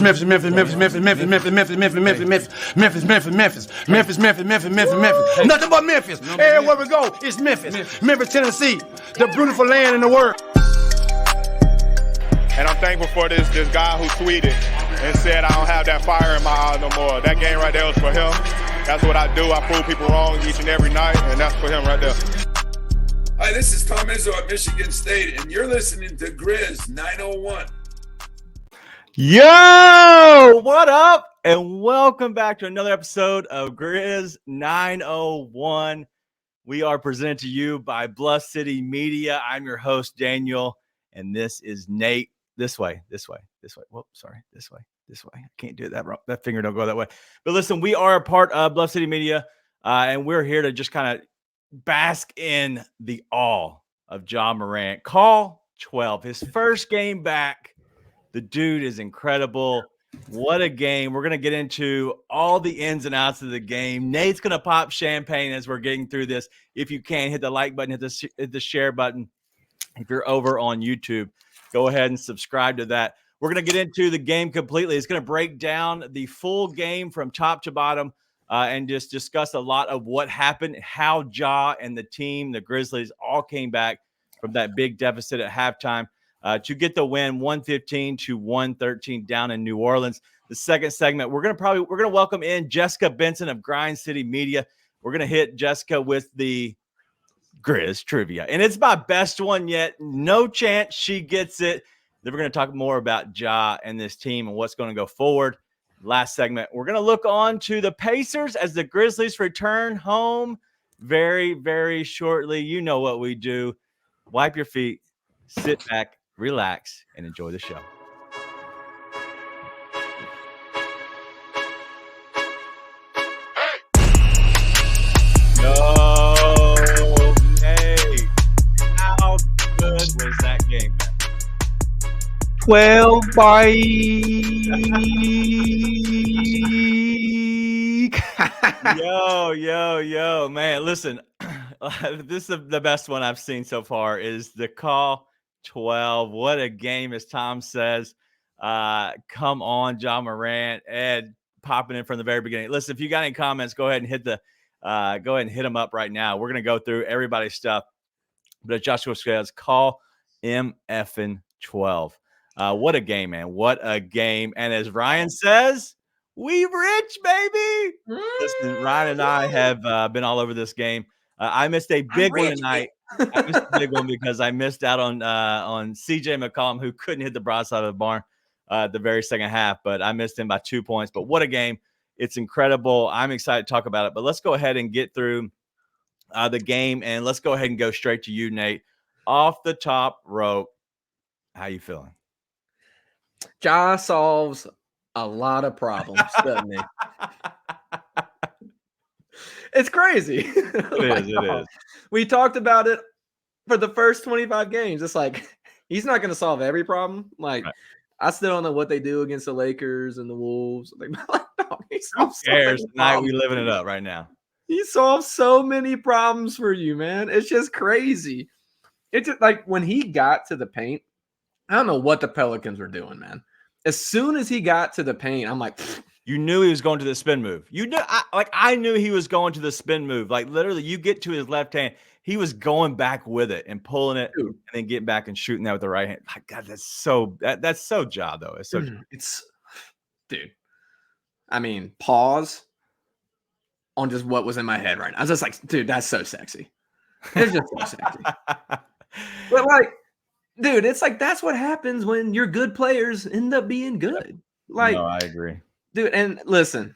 Memphis, Memphis, Memphis, Memphis, Memphis, Memphis, Memphis, Memphis, Memphis, Memphis, Memphis, Memphis, Memphis, Memphis, Memphis, Memphis, Memphis, Memphis. Nothing but Memphis. Everywhere we go, it's Memphis. Memphis, Tennessee, the beautiful land in the world. And I'm thankful for this guy who tweeted and said I don't have that fire in my eyes no more. That game right there was for him. That's what I do. I prove people wrong each and every night, and that's for him right there. Hi, this is Tom Izzo at Michigan State, and you're listening to Grizz 901. Yo, what up? And welcome back to another episode of Grizz 901. We are presented to you by Bluff City Media. I'm your host, Daniel, and this is Nate. This way. Whoop, sorry. This way. I can't do that wrong. That finger don't go that way. But listen, we are a part of Bluff City Media, and we're here to just kind of bask in the awe of Ja Morant. Call 12, his first game back. The dude is incredible. What a game. We're going to get into all the ins and outs of the game. Nate's going to pop champagne as we're getting through this. If you can, hit the like button, hit the share button. If you're over on YouTube, go ahead and subscribe to that. We're going to get into the game completely. It's going to break down the full game from top to bottom and just discuss a lot of what happened, how Ja and the team, the Grizzlies, all came back from that big deficit at halftime to get the win 115-113 down in New Orleans. The second segment, we're going to welcome in Jessica Benson of Grizz City Media. We're going to hit Jessica with the Grizz Trivia, and it's my best one yet. No chance she gets it. Then we're going to talk more about Ja and this team and what's going to go forward. Last segment, we're going to look on to the Pacers as the Grizzlies return home very, very shortly. You know what we do. Wipe your feet, sit back, relax, and enjoy the show. How good was that game? 12 by Yo, man, listen, this is the best one I've seen so far is the call 12. What a game, as Tom says. Come on, Ja Morant, Ed popping in from the very beginning. Listen, if you got any comments, go ahead and hit them up right now. We're going to go through everybody's stuff. But as Joshua says, call MFN 12. What a game, man. What a game. And as Ryan says, we rich, baby. Listen, Ryan and I have been all over this game. I missed a big one tonight. I missed a big one because I missed out on CJ McCollum, who couldn't hit the broadside of the barn the very second half, but I missed him by 2 points. But what a game. It's incredible. I'm excited to talk about it. But let's go ahead and get through the game, and let's go ahead and go straight to you, Nate. Off the top rope, how you feeling? Ja solves a lot of problems, doesn't he? It's crazy. It is. We talked about it for the first 25 games. It's like he's not going to solve every problem. Like, right. I still don't know what they do against the Lakers and the Wolves. Like, no, he solves Who cares? Tonight we living it up right now. He solves so many problems for you, man. It's just crazy. It's just like when he got to the paint, I don't know what the Pelicans were doing, man. As soon as he got to the paint, I'm like, pfft. You knew he was going to the spin move. You knew, I knew he was going to the spin move. Like literally, you get to his left hand, he was going back with it and pulling it, and then getting back and shooting that with the right hand. Like, God, that's so Ja though. It's so. Dude. I mean, pause on just what was in my head right now. I was just like, dude, that's so sexy. It's just so sexy. But like, dude, it's like that's what happens when your good players end up being good. Like, no, I agree. Dude, and listen,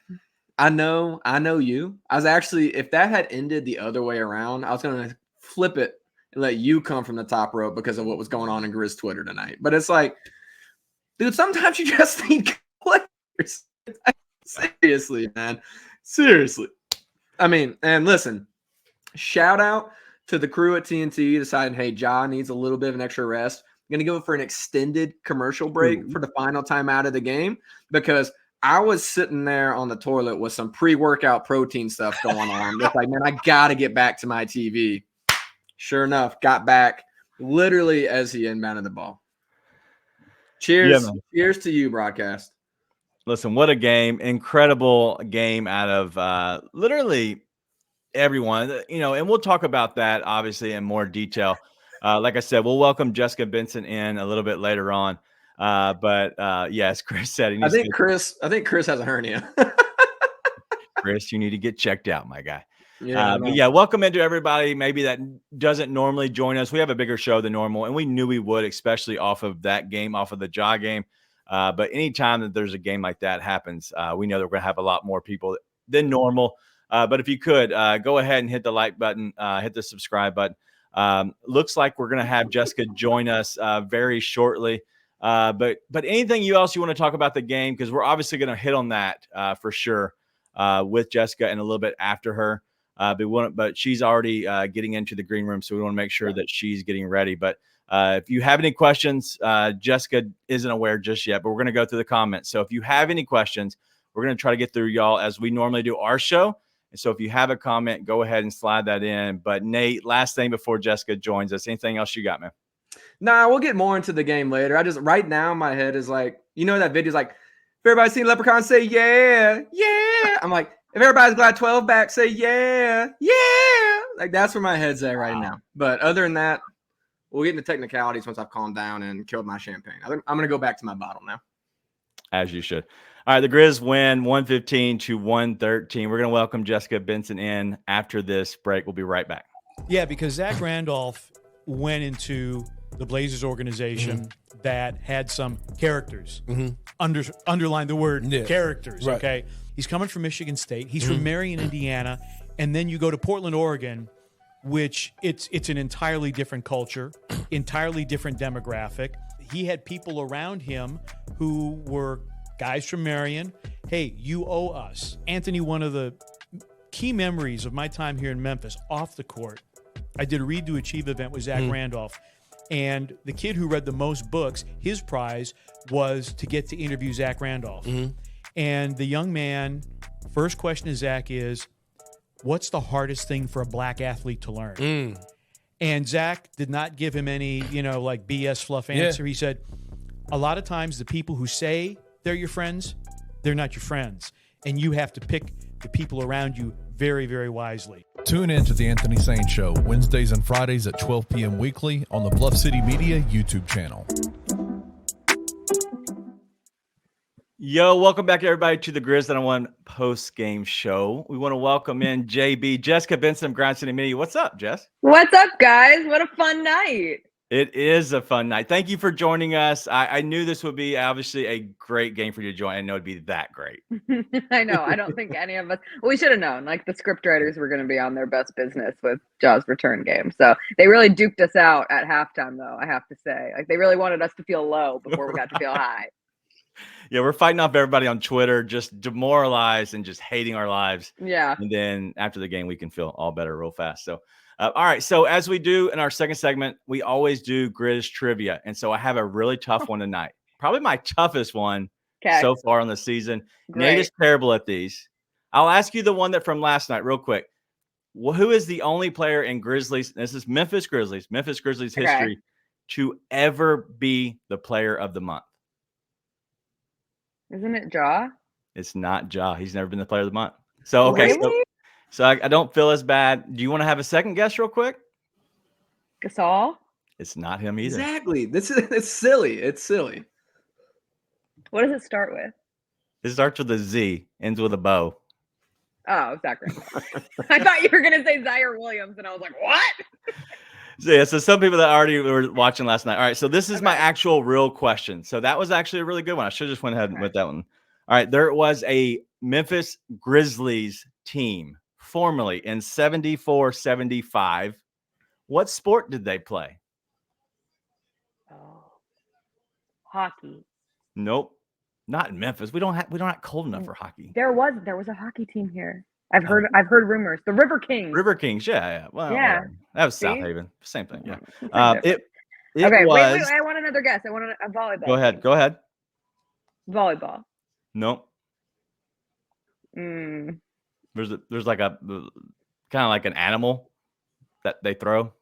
I know you. I was actually, if that had ended the other way around, I was going to flip it and let you come from the top rope because of what was going on in Grizz Twitter tonight. But it's like, dude, sometimes you just need players. Seriously, man. Seriously. I mean, and listen, shout out to the crew at TNT deciding, hey, Ja needs a little bit of an extra rest. I'm going to go for an extended commercial break for the final time out of the game because I was sitting there on the toilet with some pre-workout protein stuff going on. It's like, man, I got to get back to my TV. Sure enough, got back literally as he inbounded the ball. Cheers. Yeah, cheers to you, broadcast. Listen, what a game. Incredible game out of literally everyone, and we'll talk about that obviously in more detail. Like I said, we'll welcome Jessica Benson in a little bit later on. But as Chris said, I think Chris has a hernia. Chris, you need to get checked out, my guy. Yeah, but welcome into everybody. Maybe that doesn't normally join us. We have a bigger show than normal, and we knew we would, especially off of that game, off of the Jaw game. But anytime that there's a game like that happens, we know that we're going to have a lot more people than normal. But if you could go ahead and hit the like button, hit the subscribe button. Looks like we're going to have Jessica join us very shortly. But anything else you want to talk about the game? Because we're obviously going to hit on that for sure with Jessica and a little bit after her. But she's already getting into the green room, so we want to make sure that she's getting ready. But if you have any questions, Jessica isn't aware just yet, but we're going to go through the comments. So if you have any questions, we're going to try to get through y'all as we normally do our show. And so if you have a comment, go ahead and slide that in. But Nate, last thing before Jessica joins us, anything else you got, man? Nah, we'll get more into the game later. Right now my head is like, that video's like, if everybody's seen Leprechaun, say yeah, yeah. I'm like, if everybody's glad 12 back, say yeah, yeah. Like that's where my head's at right now. But other than that, we'll get into technicalities once I've calmed down and killed my champagne. I'm going to go back to my bottle now. As you should. All right, the Grizz win 115-113. We're going to welcome Jessica Benson in after this break. We'll be right back. Yeah, because Zach Randolph went into the Blazers organization that had some characters. Underline the word characters, right. Okay? He's coming from Michigan State. He's from Marion, Indiana. And then you go to Portland, Oregon, which it's an entirely different culture, entirely different demographic. He had people around him who were guys from Marion. Hey, you owe us. Anthony, one of the key memories of my time here in Memphis off the court, I did a Read to Achieve event with Zach Randolph. And the kid who read the most books, his prize was to get to interview Zach Randolph. And the young man, first question to Zach is, what's the hardest thing for a black athlete to learn? And Zach did not give him any, like BS fluff answer. He said, a lot of times the people who say they're your friends, they're not your friends. And you have to pick the people around you very, very wisely. Tune in to The Anthony Sane Show, Wednesdays and Fridays at 12 p.m. weekly on the Bluff City Media YouTube channel. Yo, welcome back, everybody, to the Grizz 901 post-game show. We want to welcome in JB, Jessica Benson of Grind City Media. What's up, Jess? What's up, guys? What a fun night. It is a fun night. Thank you for joining us. I knew this would be obviously a great game for you to join. I know it'd be that great. I know. I don't think any of us, we should have known. Like the script writers were going to be on their best business with Jaw's return game. So they really duped us out at halftime, though, I have to say. Like they really wanted us to feel low before we got to feel high. Yeah, we're fighting off everybody on Twitter, just demoralized and just hating our lives. Yeah. And then after the game, we can feel all better real fast. So, all right. So as we do in our second segment, we always do Grizz Trivia. And so I have a really tough one tonight. Probably my toughest one so far on the season. Great. Nate is terrible at these. I'll ask you the one that from last night real quick. Well, who is the only player in Grizzlies? This is Memphis Grizzlies history to ever be the player of the month. Isn't it Jaw? It's not Ja. He's never been the player of the month. So, okay. Really? So I don't feel as bad. Do you want to have a second guess real quick? Gasol? It's not him either. Exactly. It's silly. It's silly. What does it start with? It starts with a Z, ends with a bow. Oh, Zach Randolph. I thought you were going to say Zaire Williams, and I was like, what? So some people that already were watching last night. All right, so this is my actual real question. So that was actually a really good one. I should have just went ahead with that one. All right, there was a Memphis Grizzlies team formerly in 74-75. What sport did they play? Oh, hockey. Nope, not in Memphis. We're not cold enough for hockey. There was a hockey team here. I've heard rumors. The River Kings. River Kings, yeah. Well, yeah. Whatever. That was South Haven. Same thing, yeah. Okay, was, wait. I want another guess. I want a volleyball. Go ahead. Volleyball. Nope. There's like a kind of like an animal that they throw.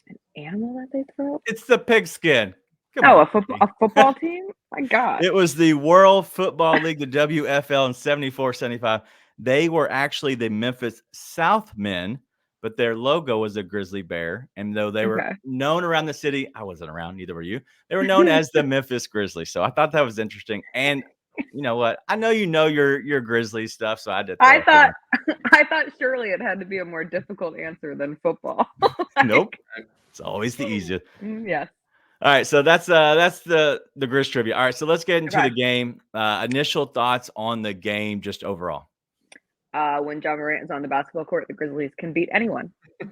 An animal that they throw? It's the pigskin. A football team? My God. It was the World Football League, the WFL, in 74-75. They were actually the Memphis Southmen, but their logo was a grizzly bear. And though they were known around the city, I wasn't around, neither were you. They were known as the Memphis Grizzlies. So I thought that was interesting. And you know what? I know your Grizzlies stuff, so I did. I thought surely it had to be a more difficult answer than football. Nope. It's always the easiest. Yes. All right, so that's the Grizz Trivia. All right, so let's get into the game. Initial thoughts on the game, just overall. When Ja Morant is on the basketball court, the Grizzlies can beat anyone.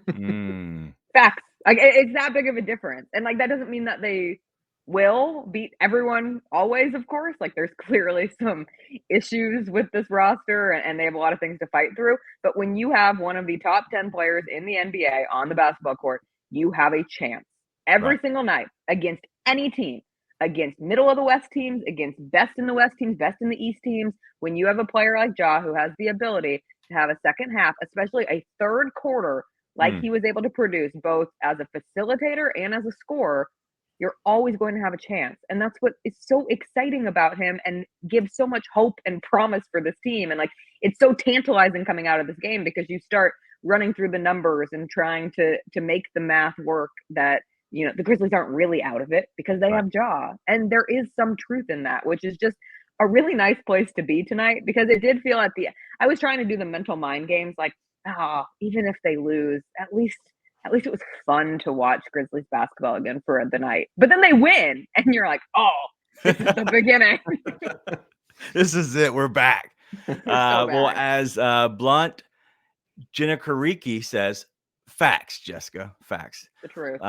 Mm. Facts. Like it's that big of a difference, and like that doesn't mean that they will beat everyone always. Of course, like there's clearly some issues with this roster, and they have a lot of things to fight through. But when you have one of the top 10 players in the NBA on the basketball court, you have a chance every single night against any team, against middle of the West teams, against best in the West teams, best in the East teams. When you have a player like Ja who has the ability to have a second half, especially a third quarter, like he was able to produce both as a facilitator and as a scorer, you're always going to have a chance. And that's what is so exciting about him and gives so much hope and promise for this team. And like, it's so tantalizing coming out of this game because you start running through the numbers and trying to make the math work that, you know, the Grizzlies aren't really out of it because they have Ja. And there is some truth in that, which is just a really nice place to be tonight, because it did feel I was trying to do the mental mind games, like, even if they lose, at least it was fun to watch Grizzlies basketball again for the night. But then they win, and you're like, this is the beginning. This is it. We're back. Well, as Blunt Jenikariki says, facts, Jessica, facts. The truth.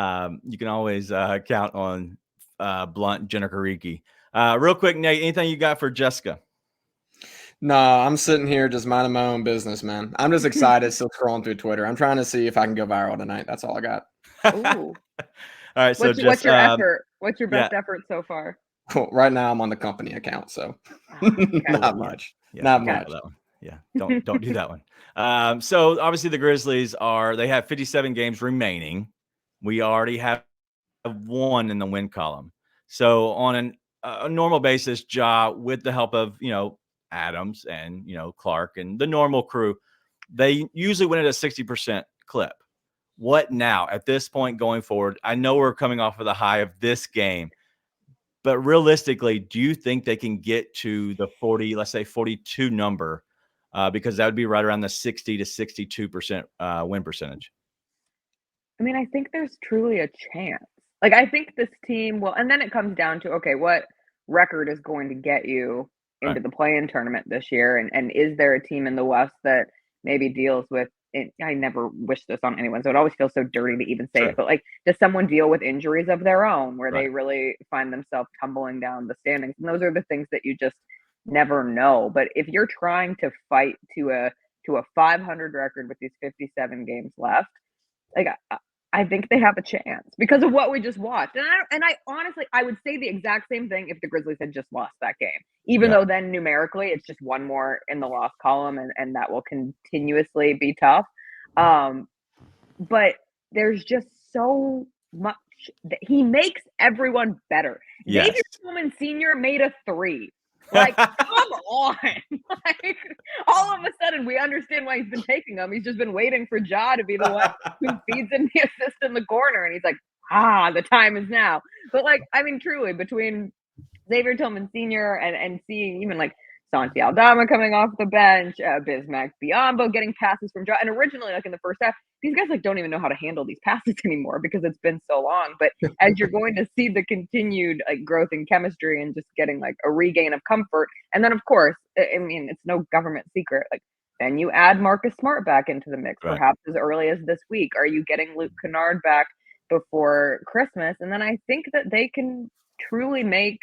You can always count on Blunt Jenikariki. Real quick, Nate, anything you got for Jessica? No, I'm sitting here just minding my own business, man. I'm just excited, still scrolling through Twitter. I'm trying to see if I can go viral tonight. That's all I got. Ooh. All right, so what's your effort? What's your best effort so far? Well, right now I'm on the company account, so not much. Yeah, not much. That one. Yeah, don't do that one. So obviously the Grizzlies they have 57 games remaining. We already have one in the win column. So on a normal basis, Ja, with the help of Adams and Clark and the normal crew, they usually win at a 60% clip. What now at this point going forward? I know we're coming off of the high of this game, but realistically, do you think they can get to the 40, let's say 42 number? Because that would be right around the 60 to 62% win percentage. I mean, I think there's truly a chance. Like, I think this team will, and then it comes down to, okay, what record is going to get you into the play-in tournament this year? And is there a team in the West that maybe deals with, I never wish this on anyone, so it always feels so dirty to even say it, but like, does someone deal with injuries of their own where they really find themselves tumbling down the standings? And those are the things that you just never know. But if you're trying to fight to a 500 record with these 57 games left, like, I think they have a chance because of what we just watched. And I honestly, I would say the exact same thing if the Grizzlies had just lost that game, even though then numerically it's just one more in the loss column, and that will continuously be tough. But there's just so much that he makes everyone better. Yes. Xavier Tillman Sr. made a 3. Like, come on. Like, all of a sudden, we understand why he's been taking them. He's just been waiting for Ja to be the one who feeds him the assist in the corner. And he's like, the time is now. But, like, I mean, truly, between Xavier Tillman Sr. and seeing even, like, Santi Aldama coming off the bench, Bismack Biyombo getting passes from Ja. And originally, like, in the first half, these guys, like, don't even know how to handle these passes anymore because it's been so long. But as you're going to see the continued, like, growth in chemistry and just getting, like, a regain of comfort. And then, of course, I mean, it's no government secret. Like, then you add Marcus Smart back into the mix, perhaps as early as this week. Are you getting Luke Kennard back before Christmas? And then I think that they can truly make,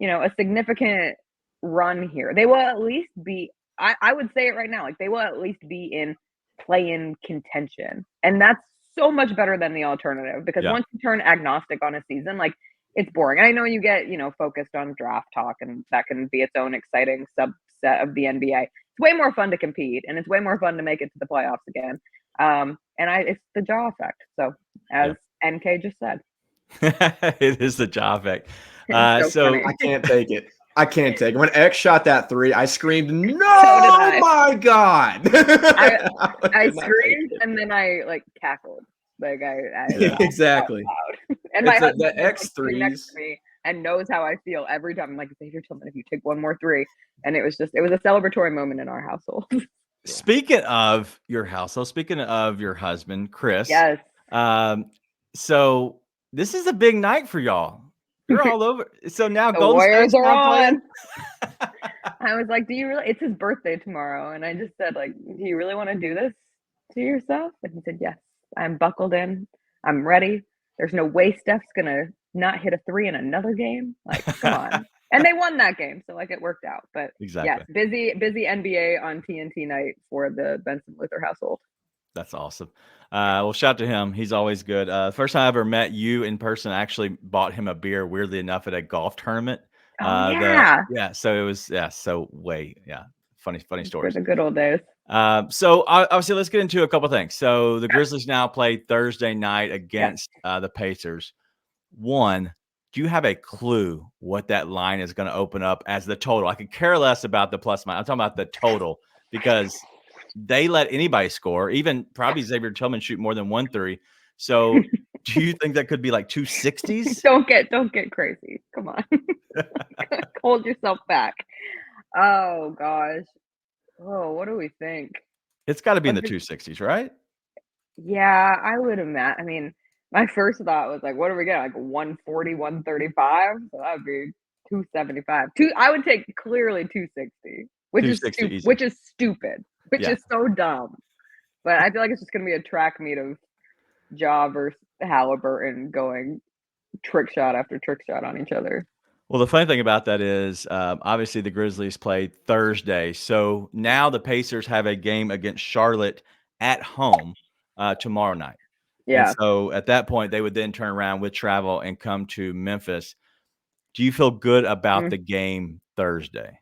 a significant run here. They will at least be, I would say it right now, like, they will at least be in play-in contention. And that's so much better than the alternative, because once you turn agnostic on a season, like, it's boring. And I know you get, focused on draft talk, and that can be its own exciting subset of the NBA. It's way more fun to compete, and it's way more fun to make it to the playoffs again. And it's the Ja effect. So as NK just said. It is the jaw effect. So So funny. I can't take it. I can't take it. When X shot that 3, I screamed, "No, So did I. my God!" I screamed and then I like cackled. Like I Exactly. loud. And It's my the husband was, like, sitting next X3s. to me and knows how I feel every time. I'm like, Xavier Tillman, if you take one more 3. And it was a celebratory moment in our household. speaking of your household, speaking of your husband, Chris. Yes. So this is a big night for y'all. You're all over. So now The Golden Warriors State's are now playing. on. I was like, do you really? It's his birthday tomorrow. And I just said, like, do you really want to do this to yourself? And he said, yes, I'm buckled in. I'm ready. There's no way Steph's going to not hit a 3 in another game. Like, come on. And they won that game. So, like, it worked out. But Exactly. yes, busy NBA on TNT night for the Benson Luther household. That's awesome. Well, shout out to him. He's always good. First time I ever met you in person, I actually bought him a beer, weirdly enough, at a golf tournament. Oh, yeah. So it was, funny For stories. the good old days. So obviously, let's get into a couple things. So the Grizzlies now play Thursday night against the Pacers. One, do you have a clue what that line is going to open up as the total? I could care less about the plus minus. I'm talking about the total because they let anybody score, even probably Xavier Tillman shoot more than 1 3. So do you think that could be like 260s? Don't get crazy. Come on. Hold yourself back. Oh gosh. Oh, what do we think? It's got to be in the 260s, right? Yeah, I would imagine. I mean, my first thought was like, what are we getting? Like 140, 135? So that would be 275. I would take clearly 260, which is 260 stupid, easy. which is so dumb. But I feel like it's just gonna be a track meet of Ja versus Halliburton going trick shot after trick shot on each other. Well, the funny thing about that is, obviously the Grizzlies played Thursday, so now the Pacers have a game against Charlotte at home tomorrow night. Yeah. And so at that point, they would then turn around with travel and come to Memphis. Do you feel good about the game Thursday?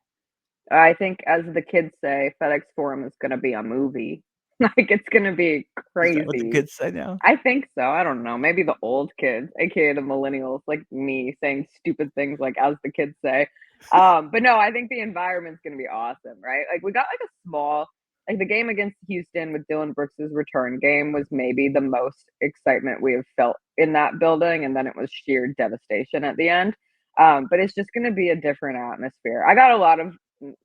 I think, as the kids say, FedEx Forum is going to be a movie. Like, it's going to be crazy. Is that what the kids say now? I think so. I don't know. Maybe the old kids, aka the millennials, like me, saying stupid things like "as the kids say." But no, I think the environment's going to be awesome, right? Like, we got like a small, like the game against Houston with Dylan Brooks's return game was maybe the most excitement we have felt in that building, and then it was sheer devastation at the end. But it's just going to be a different atmosphere. I got a lot of,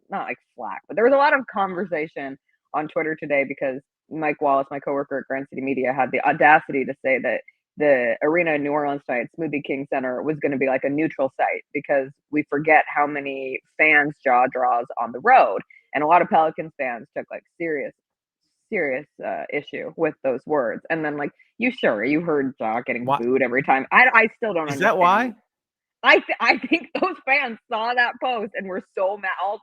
not like flack, but there was a lot of conversation on Twitter today because Mike Wallace, my coworker at Grand City Media, had the audacity to say that the arena in New Orleans tonight, Smoothie King Center, was going to be like a neutral site because we forget how many fans Ja draws on the road. And a lot of Pelicans fans took like serious issue with those words. And then like, you heard Ja getting booed every time. I still don't understand. Is that why? I think those fans saw that post and were so mad. All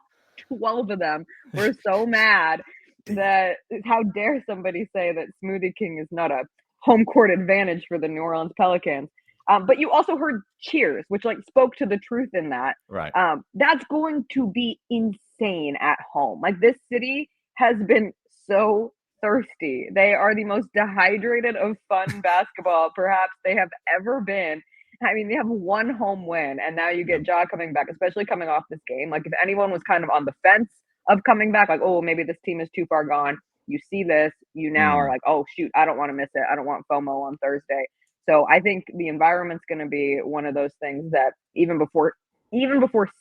12 of them were so mad that how dare somebody say that Smoothie King is not a home court advantage for the New Orleans Pelicans. But you also heard cheers, which like spoke to the truth in that. Right. That's going to be insane at home. Like, this city has been so thirsty. They are the most dehydrated of fun basketball perhaps they have ever been. I mean, they have one home win, and now you get Ja coming back, especially coming off this game. Like, if anyone was kind of on the fence of coming back, like, oh, maybe this team is too far gone, you see this, you now are like, oh, shoot, I don't want to miss it. I don't want FOMO on Thursday. So I think the environment's going to be one of those things that even before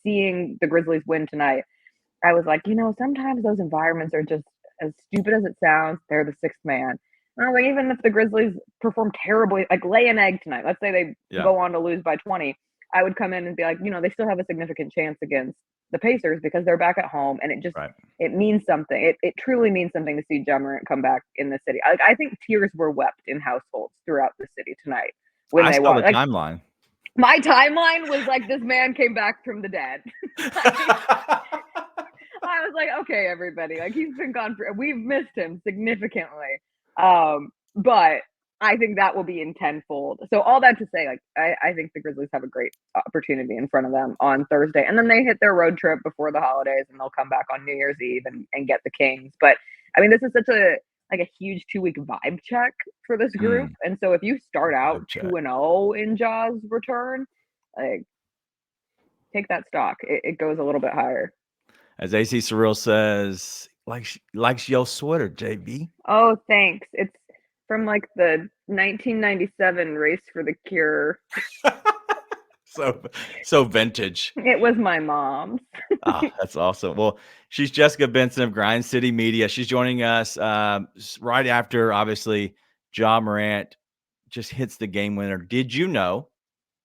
seeing the Grizzlies win tonight, I was like, sometimes those environments are just, as stupid as it sounds, they're the sixth man. And I was like, even if the Grizzlies perform terribly, like lay an egg tonight, let's say they go on to lose by 20, I would come in and be like, they still have a significant chance against the Pacers because they're back at home, and it just it means something. It truly means something to see Ja Morant come back in the city. I think tears were wept in households throughout the city tonight when they saw walked. the timeline. My timeline was like, this man came back from the dead. I was like, okay, everybody, like, he's been gone we've missed him significantly. But I think that will be in tenfold. So all that to say, like, I think the Grizzlies have a great opportunity in front of them on Thursday. And then they hit their road trip before the holidays, and they'll come back on New Year's Eve and get the Kings. But I mean, this is such a like a huge 2-week vibe check for this group. And so if you start out 2-0 in Ja's return, like take that stock. It goes a little bit higher. As AC Surreal says, likes your sweater, JB. Oh, thanks. It's from like the 1997 Race for the Cure. So vintage. It was my mom's. Oh, that's awesome. Well, she's Jessica Benson of Grind City Media. She's joining us right after, obviously, Ja Morant just hits the game winner. Did you know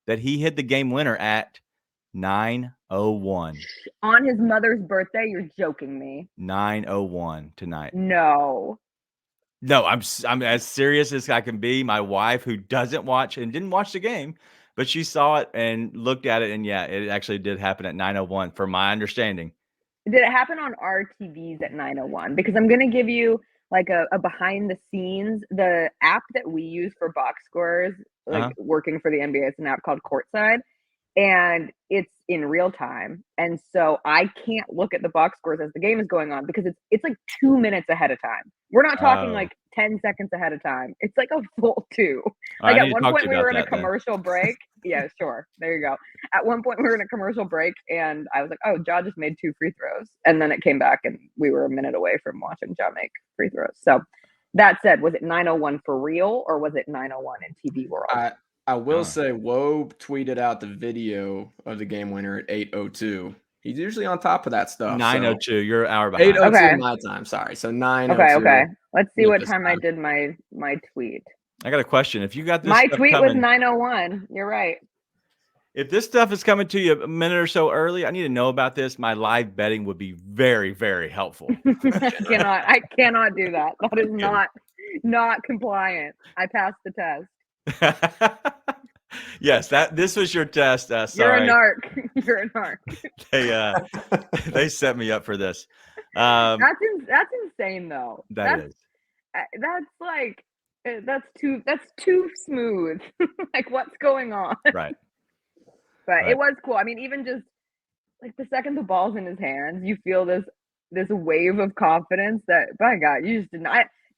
that he hit the game winner at 9:01? On his mother's birthday? You're joking me. 9:01 tonight. No, I'm as serious as I can be. My wife, who doesn't watch and didn't watch the game, but she saw it and looked at it, and yeah, it actually did happen at 9:01, from my understanding. Did it happen on our TVs at 9:01? Because I'm gonna give you like a behind the scenes. The app that we use for box scores, like working for the NBA, it's an app called Courtside, and it's in real time. And so I can't look at the box scores as the game is going on because it's like 2 minutes ahead of time. We're not talking like 10 seconds ahead of time. It's like a full 2. Like at one point we were in a commercial break. Yeah, sure. There you go. At one point we were in a commercial break and I was like, oh, Ja just made 2 free throws. And then it came back and we were a minute away from watching Ja make free throws. So that said, was it 9:01 for real or was it 9:01 in TV world? I will say Wobe tweeted out the video of the game winner at 8:02. He's usually on top of that stuff. 9:02. So. You're an hour behind. 8:02 my time. Sorry. So 9:02. Okay. Let's see what time I did my tweet. I got a question. If you got this, my tweet was 9:01. You're right. If this stuff is coming to you a minute or so early, I need to know about this. My live betting would be very, very helpful. I cannot do that. That is not compliant. I passed the test. Yes, this was your test. Sorry. You're a narc. You're a narc. They set me up for this. That's insane though. That's too smooth. Like what's going on? Right. But it was cool. I mean, even just like the second the ball's in his hands, you feel this wave of confidence that, by God, you just didn't.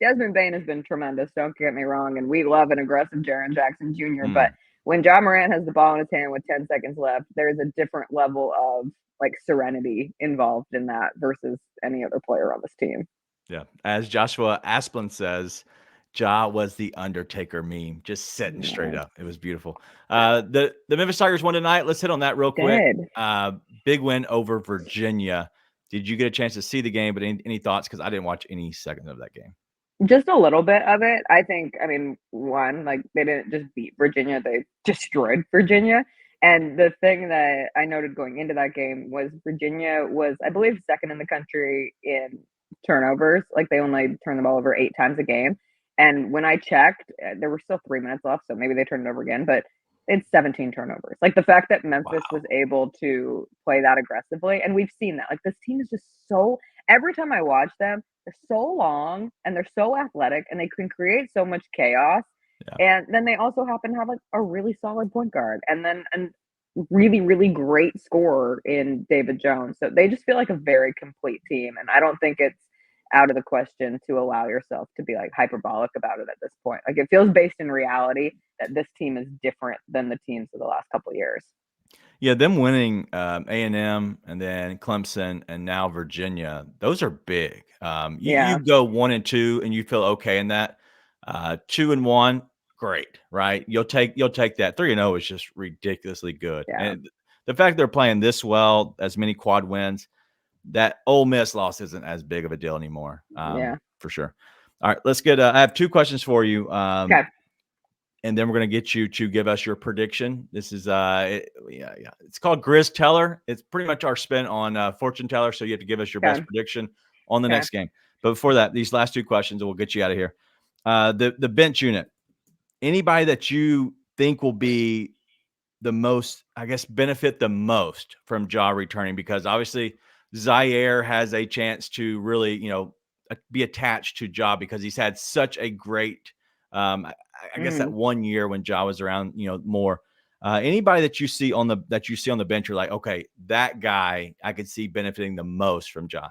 Desmond Bane has been tremendous. Don't get me wrong, and we love an aggressive Jaren Jackson Jr. But when Ja Morant has the ball in his hand with 10 seconds left, there's a different level of like serenity involved in that versus any other player on this team. Yeah, as Joshua Asplin says, Ja was the Undertaker meme, just sitting straight up. It was beautiful. The Memphis Tigers won tonight. Let's hit on that real quick. Big win over Virginia. Did you get a chance to see the game? But any thoughts? Because I didn't watch any seconds of that game. Just a little bit of it. I mean, one, like they didn't just beat Virginia, they destroyed Virginia. And the thing that I noted going into that game was Virginia was, I believe, second in the country in turnovers. Like they only turned the ball over 8 times a game. And when I checked, there were still 3 minutes left, so maybe they turned it over again, but it's 17 turnovers. Like the fact that Memphis was able to play that aggressively, and we've seen that. Like this team is just so, every time I watch them, they're so long and they're so athletic and they can create so much chaos. Yeah. And then they also happen to have like a really solid point guard and then a really, really great scorer in David Jones. So they just feel like a very complete team. And I don't think it's out of the question to allow yourself to be like hyperbolic about it at this point. Like it feels based in reality that this team is different than the teams of the last couple of years. Yeah, them winning A&M and then Clemson and now Virginia, those are big. You go 1 and 2 and you feel okay in that. 2 and 1, great, right? You'll take that. 3 and 0 is just ridiculously good. Yeah. And the fact they're playing this well, as many quad wins, that Ole Miss loss isn't as big of a deal anymore. For sure. All right, let's get. I have 2 questions for you. Okay. And then we're going to get you to give us your prediction. This is it's called Grizz Teller. It's pretty much our spin on Fortune Teller. So you have to give us your best prediction on the next game. But before that, these last 2 questions, and we'll get you out of here. The bench unit. Anybody that you think will be the most, I guess, benefit the most from Ja returning? Because obviously Zaire has a chance to really, be attached to Ja because he's had such a great I guess that 1 year when Ja was around, more. Anybody that you see on the bench, you're like, okay, that guy I could see benefiting the most from Ja.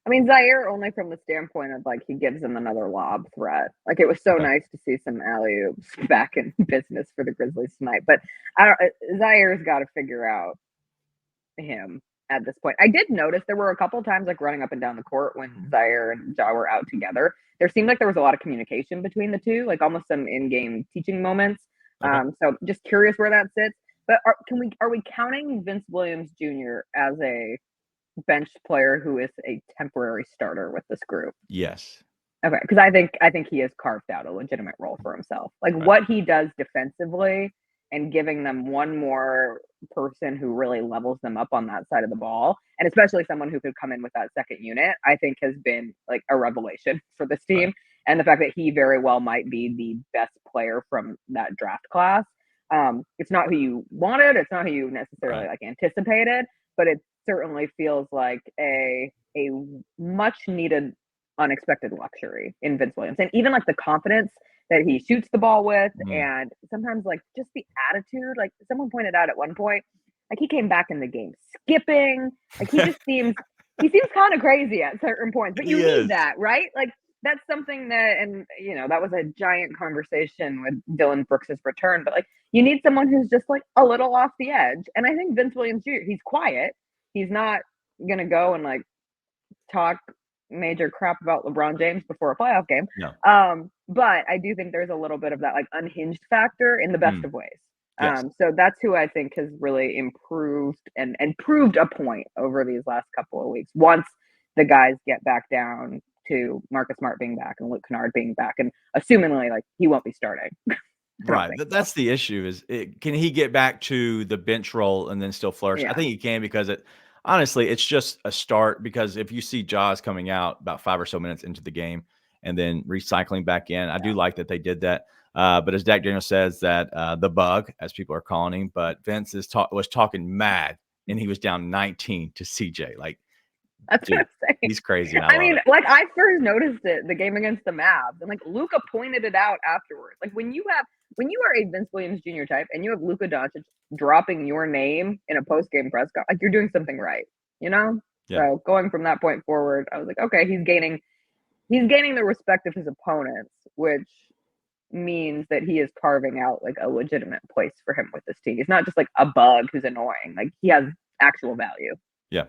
I mean, Zaire only from the standpoint of like he gives them another lob threat. Like it was so nice to see some alley-oops back in business for the Grizzlies tonight. But Zaire's got to figure out him at this point. I did notice there were a couple of times like running up and down the court when Zaire and Ja were out together. There seemed like there was a lot of communication between the two, like almost some in-game teaching moments. So just curious where that sits. But are we counting Vince Williams Jr. as a bench player who is a temporary starter with this group? Yes. Okay, because I think he has carved out a legitimate role for himself. Like what he does defensively and giving them one more person who really levels them up on that side of the ball, and especially someone who could come in with that second unit, I think has been like a revelation for this team. Right. And the fact that he very well might be the best player from that draft class. It's not who you wanted. It's not who you necessarily like anticipated, but it certainly feels like a much needed unexpected luxury in Vince Williams. And even like the confidence that he shoots the ball with, and sometimes like just the attitude, like someone pointed out at one point, like he came back in the game skipping, like he just seems kind of crazy at certain points, but you need that, right? Like that's something that, and you know, that was a giant conversation with Dylan Brooks's return, but like you need someone who's just like a little off the edge. And I think Vince Williams Jr., he's quiet. He's not going to go and like talk major crap about LeBron James before a playoff game. No. But I do think there's a little bit of that like unhinged factor in the best of ways. Yes. So that's who I think has really improved and proved a point over these last couple of weeks. Once the guys get back down to Marcus Smart being back and Luke Kennard being back, and assumingly like he won't be starting. Right. That's the issue can he get back to the bench role and then still flourish? Yeah. I think he can, because honestly, it's just a start, because if you see Jaws coming out about 5 or so minutes into the game and then recycling back in, I do like that they did that. But as Dak Daniels says, that the bug, as people are calling him, but Vince was talking mad, and he was down 19 to CJ. Like, that's what I'm saying. He's crazy. I mean, like I first noticed it the game against the Mavs, and like Luka pointed it out afterwards. Like when you are a Vince Williams Jr. type and you have Luka Doncic dropping your name in a post-game press conference, like you're doing something right, you know? Yeah. So going from that point forward, I was like, okay, he's gaining the respect of his opponents, which means that he is carving out like a legitimate place for him with this team. He's not just like a bug who's annoying. Like he has actual value. Yeah.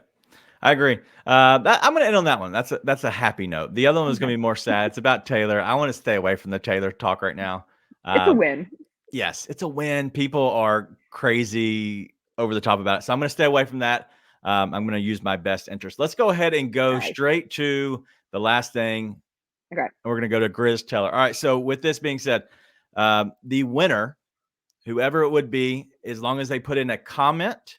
I agree. I'm going to end on that one. That's a happy note. The other one is going to be more sad. It's about Taylor. I want to stay away from the Taylor talk right now. It's a win. Yes, it's a win. People are crazy over the top about it. So I'm going to stay away from that. I'm going to use my best interest. Let's go ahead and go straight to the last thing. Okay. And we're going to go to Grizz Teller. All right. So with this being said, the winner, whoever it would be, as long as they put in a comment,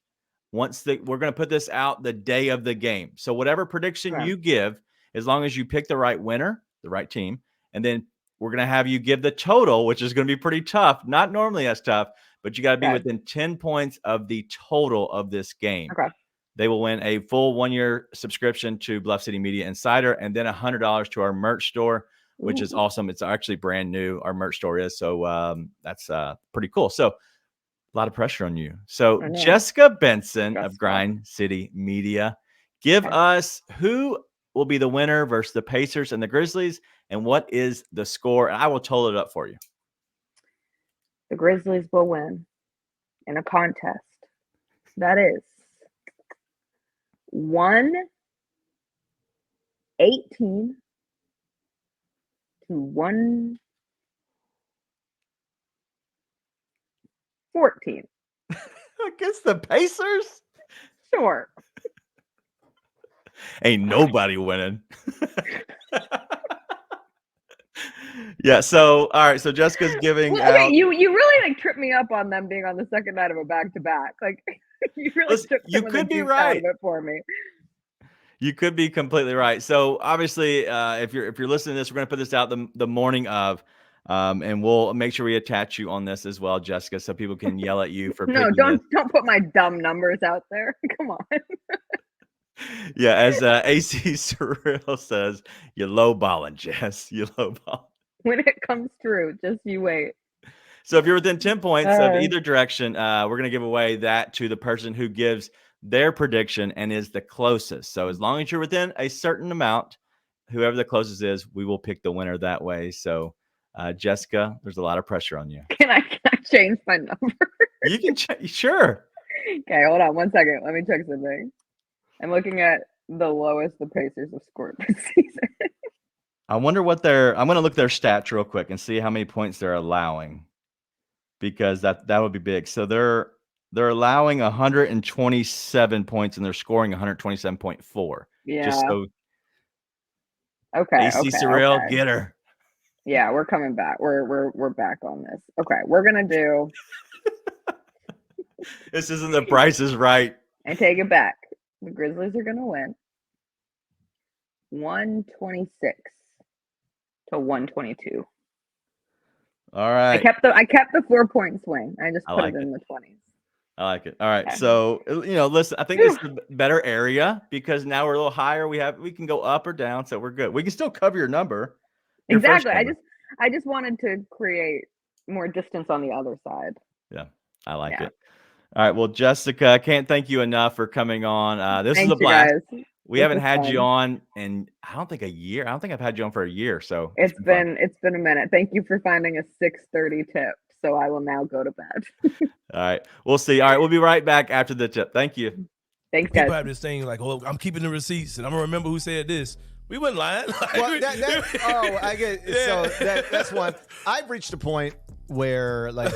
we're going to put this out the day of the game. So whatever prediction you give, as long as you pick the right winner, the right team, and then we're going to have you give the total, which is going to be pretty tough. Not normally as tough, but you got to be within 10 points of the total of this game. Okay. They will win a full 1-year subscription to Bluff City Media Insider, and then $100 to our merch store, which is awesome. It's actually brand new. Our merch store is. So that's pretty cool. So a lot of pressure on you. So Jessica Benson of Grind City Media, give us who will be the winner versus the Pacers and the Grizzlies, and what is the score? I will total it up for you. The Grizzlies will win in a contest that is 118 to 114. Against the Pacers? Sure. Ain't nobody winning. Yeah. So, all right. So Jessica's giving out. You really like tripped me up on them being on the second night of a back-to-back. Like you really took you could be right out of it for me. You could be completely right. So obviously, if you're listening to this, we're going to put this out the morning of, and we'll make sure we attach you on this as well, Jessica, so people can yell at you for no, don't put my dumb numbers out there. Come on. Yeah, as AC Surreal says, you're lowballing, Jess. You're lowballing. When it comes through, just you wait. So if you're within 10 points of either direction, we're going to give away that to the person who gives their prediction and is the closest. So as long as you're within a certain amount, whoever the closest is, we will pick the winner that way. So Jessica, there's a lot of pressure on you. Can I change my number? You can sure. Okay, hold on 1 second. Let me check something. I'm looking at the lowest the Pacers have scored this season. I wonder what I'm going to look their stats real quick and see how many points they're allowing, because that would be big. So they're allowing 127 points and they're scoring 127.4. Yeah. Just so. Okay. AC Surreal, okay. get her. Yeah, we're coming back. We're back on this. Okay, we're gonna do. This isn't The Price is Right. I take it back. The Grizzlies are gonna win 126 to 122. All right. I kept the 4-point swing. I just put it in the 20s. I like it. All right. Okay. So, listen, I think this is a better area because now we're a little higher. We can go up or down, so we're good. We can still cover your number. Exactly. I just wanted to create more distance on the other side. Yeah, I like it. All right. Well, Jessica, I can't thank you enough for coming on. This is a blast. We haven't had you on in I don't think a year. I don't think I've had you on for a year. So it's been a minute. Thank you for finding a 6:30 tip. So I will now go to bed. All right. We'll see. All right. We'll be right back after the tip. Thank you. Thanks, guys. People have this thing like, oh, I'm keeping the receipts, and I'm going to remember who said this. We wasn't lying. Well, I get it. So that's one. I've reached a point where, like,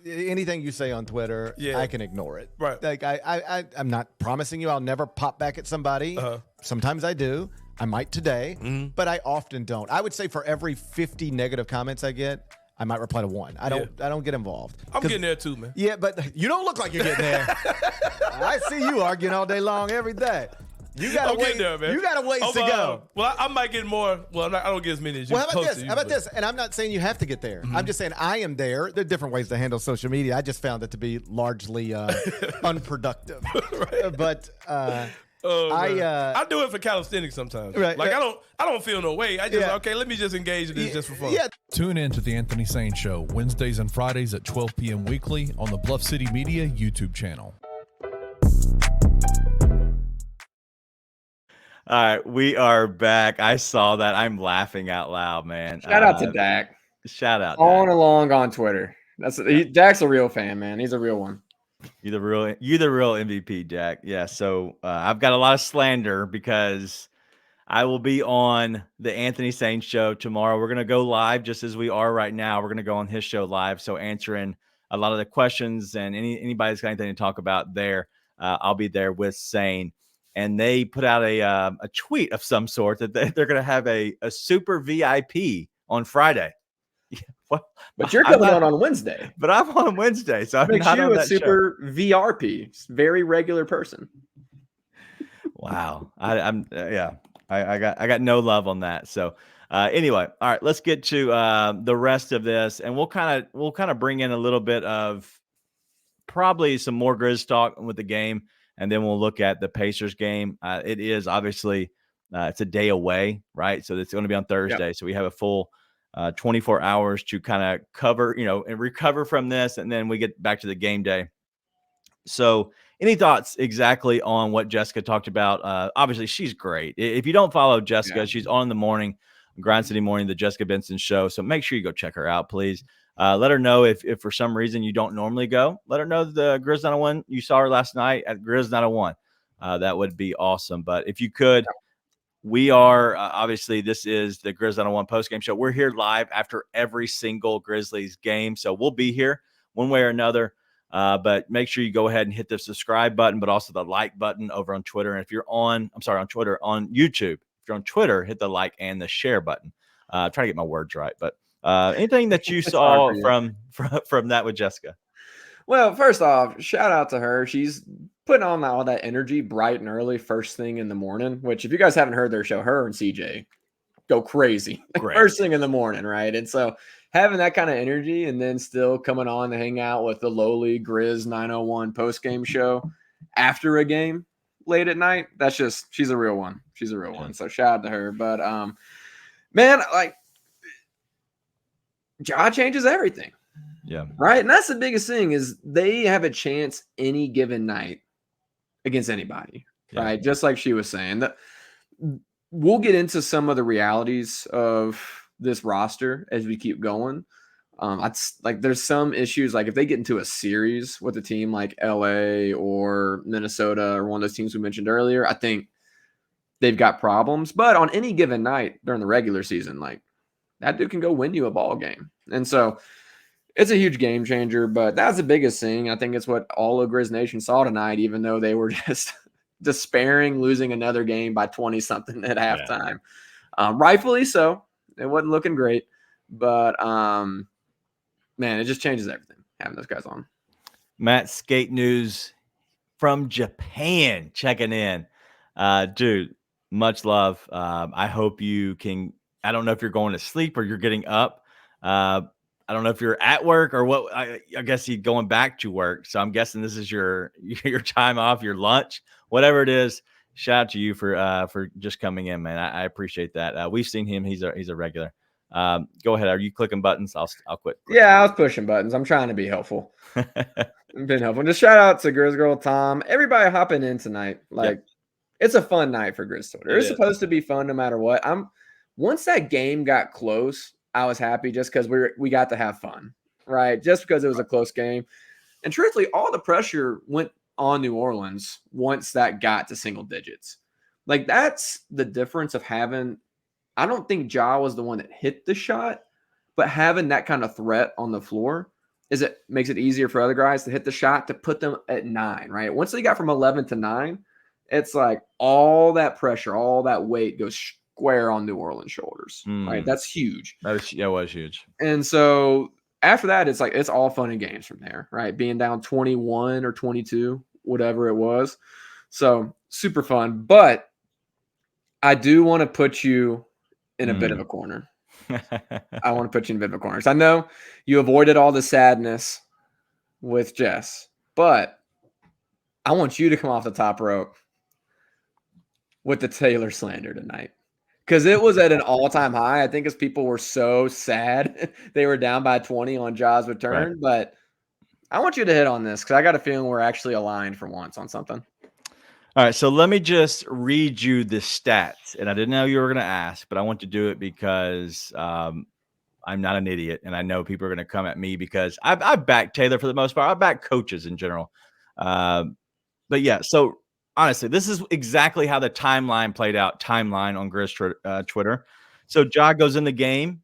anything you say on Twitter, I can ignore it. Right. Like, I'm not promising you I'll never pop back at somebody. Sometimes I do. I might today, but I often don't. I would say for every 50 negative comments I get, I might reply to one. I don't get involved. I'm getting there too, man. Yeah, but you don't look like you're getting there. I see you arguing all day long every day. You gotta wait there, man. You got a ways to go. Well, I might get more. Well, I don't get as many as you. Well, how about this? And I'm not saying you have to get there. I'm just saying I am there. There are different ways to handle social media. I just found it to be largely unproductive. Right. But I do it for calisthenics sometimes. Right. Like I don't feel no way. I just let me just engage in this just for fun. Yeah. Tune in to the Anthony Sane Show Wednesdays and Fridays at 12 p.m. weekly on the Bluff City Media YouTube channel. All right, we are back. I saw that. I'm laughing out loud, man. Shout out to Dak. Shout out. On along on Twitter. Dak's a real fan, man. He's a real one. You're the real MVP, Jack. Yeah. So I've got a lot of slander because I will be on the Anthony Sane Show tomorrow. We're gonna go live just as we are right now. We're gonna go on his show live. So answering a lot of the questions and anybody's got anything to talk about there, I'll be there with Sane. And they put out a tweet of some sort that they're going to have a super VIP on Friday. What? But you're coming on Wednesday. But I'm on Wednesday, so I'm Makes not you on a that super show. VRP, very regular person. Wow, I got no love on that. So anyway, all right, let's get to the rest of this, and we'll kind of bring in a little bit of probably some more Grizz talk with the game. And then we'll look at the Pacers game. It is obviously it's a day away, right? So it's going to be on Thursday. Yep. So we have a full 24 hours to kind of cover, and recover from this. And then we get back to the game day. So any thoughts exactly on what Jessica talked about? Obviously, she's great. If you don't follow Jessica, she's on in the morning, Grind City Morning, the Jessica Benson Show. So make sure you go check her out, please. Let her know if for some reason you don't normally go. Let her know the Grizz 901. You saw her last night at Grizz 901. That would be awesome. But if you could, we are obviously this is the Grizz 901 postgame show. We're here live after every single Grizzlies game, so we'll be here one way or another. But make sure you go ahead and hit the subscribe button, but also the like button over on Twitter. And if you're on Twitter, on YouTube, if you're on Twitter, hit the like and the share button. Try to get my words right, but. Anything that you saw from that with Jessica? Well, first off, shout out to her. She's putting on all that energy bright and early, first thing in the morning, which if you guys haven't heard their show, her and CJ go crazy first thing in the morning, right? And so having that kind of energy and then still coming on to hang out with the lowly Grizz 901 post-game show after a game late at night, she's a real one. She's a real one. So shout out to her. But, man, like, Ja changes everything. Yeah. Right. And that's the biggest thing is they have a chance any given night against anybody, right? Just like she was saying. We'll get into some of the realities of this roster as we keep going. There's some issues, like if they get into a series with a team like LA or Minnesota or one of those teams we mentioned earlier, I think they've got problems. But on any given night during the regular season, like that dude can go win you a ball game. And so it's a huge game changer, but that's the biggest thing. I think it's what all of Grizz Nation saw tonight, even though they were just despairing, losing another game by 20-something at halftime. Rightfully so. It wasn't looking great, but man, it just changes everything having those guys on. Matt, skate news from Japan checking in. Dude, much love. I hope you can. I don't know if you're going to sleep or you're getting up. I don't know if you're at work or what. I guess you're going back to work. So I'm guessing this is your time off, your lunch, whatever it is. Shout out to you for just coming in, man. I appreciate that. We've seen him. He's a regular. Go ahead. Are you clicking buttons? I'll quit. Yeah, I was pushing buttons. I'm trying to be helpful. I've been helpful. Just shout out to Grizz Girl Tom. Everybody hopping in tonight. It's a fun night for Grizz Twitter. It's supposed to be fun no matter what. Once that game got close, I was happy just because we got to have fun, right? Just because it was a close game. And truthfully, all the pressure went on New Orleans once that got to single digits. Like that's the difference of having. I don't think Ja was the one that hit the shot, but having that kind of threat on the floor makes it easier for other guys to hit the shot to put them at 9, right? Once they got from 11 to 9, it's like all that pressure, all that weight goes square on New Orleans' shoulders, right? That's huge. That was huge. And so after that, it's like it's all fun and games from there, right? Being down 21 or 22, whatever it was. So super fun. But I do want to put you in a bit of a corner. I want to put you in a bit of a corner. So I know you avoided all the sadness with Jess, but I want you to come off the top rope with the Taylor slander tonight. Because it was at an all-time high. I think as people were so sad they were down by 20 on Ja's return. Right. But I want you to hit on this because I got a feeling we're actually aligned for once on something. All right, so let me just read you the stats. And I didn't know you were going to ask, but I want to do it because I'm not an idiot. And I know people are going to come at me because I back Taylor for the most part. I back coaches in general. But yeah, so honestly, this is exactly how the timeline played out. Timeline on Grizz Twitter. So Ja goes in the game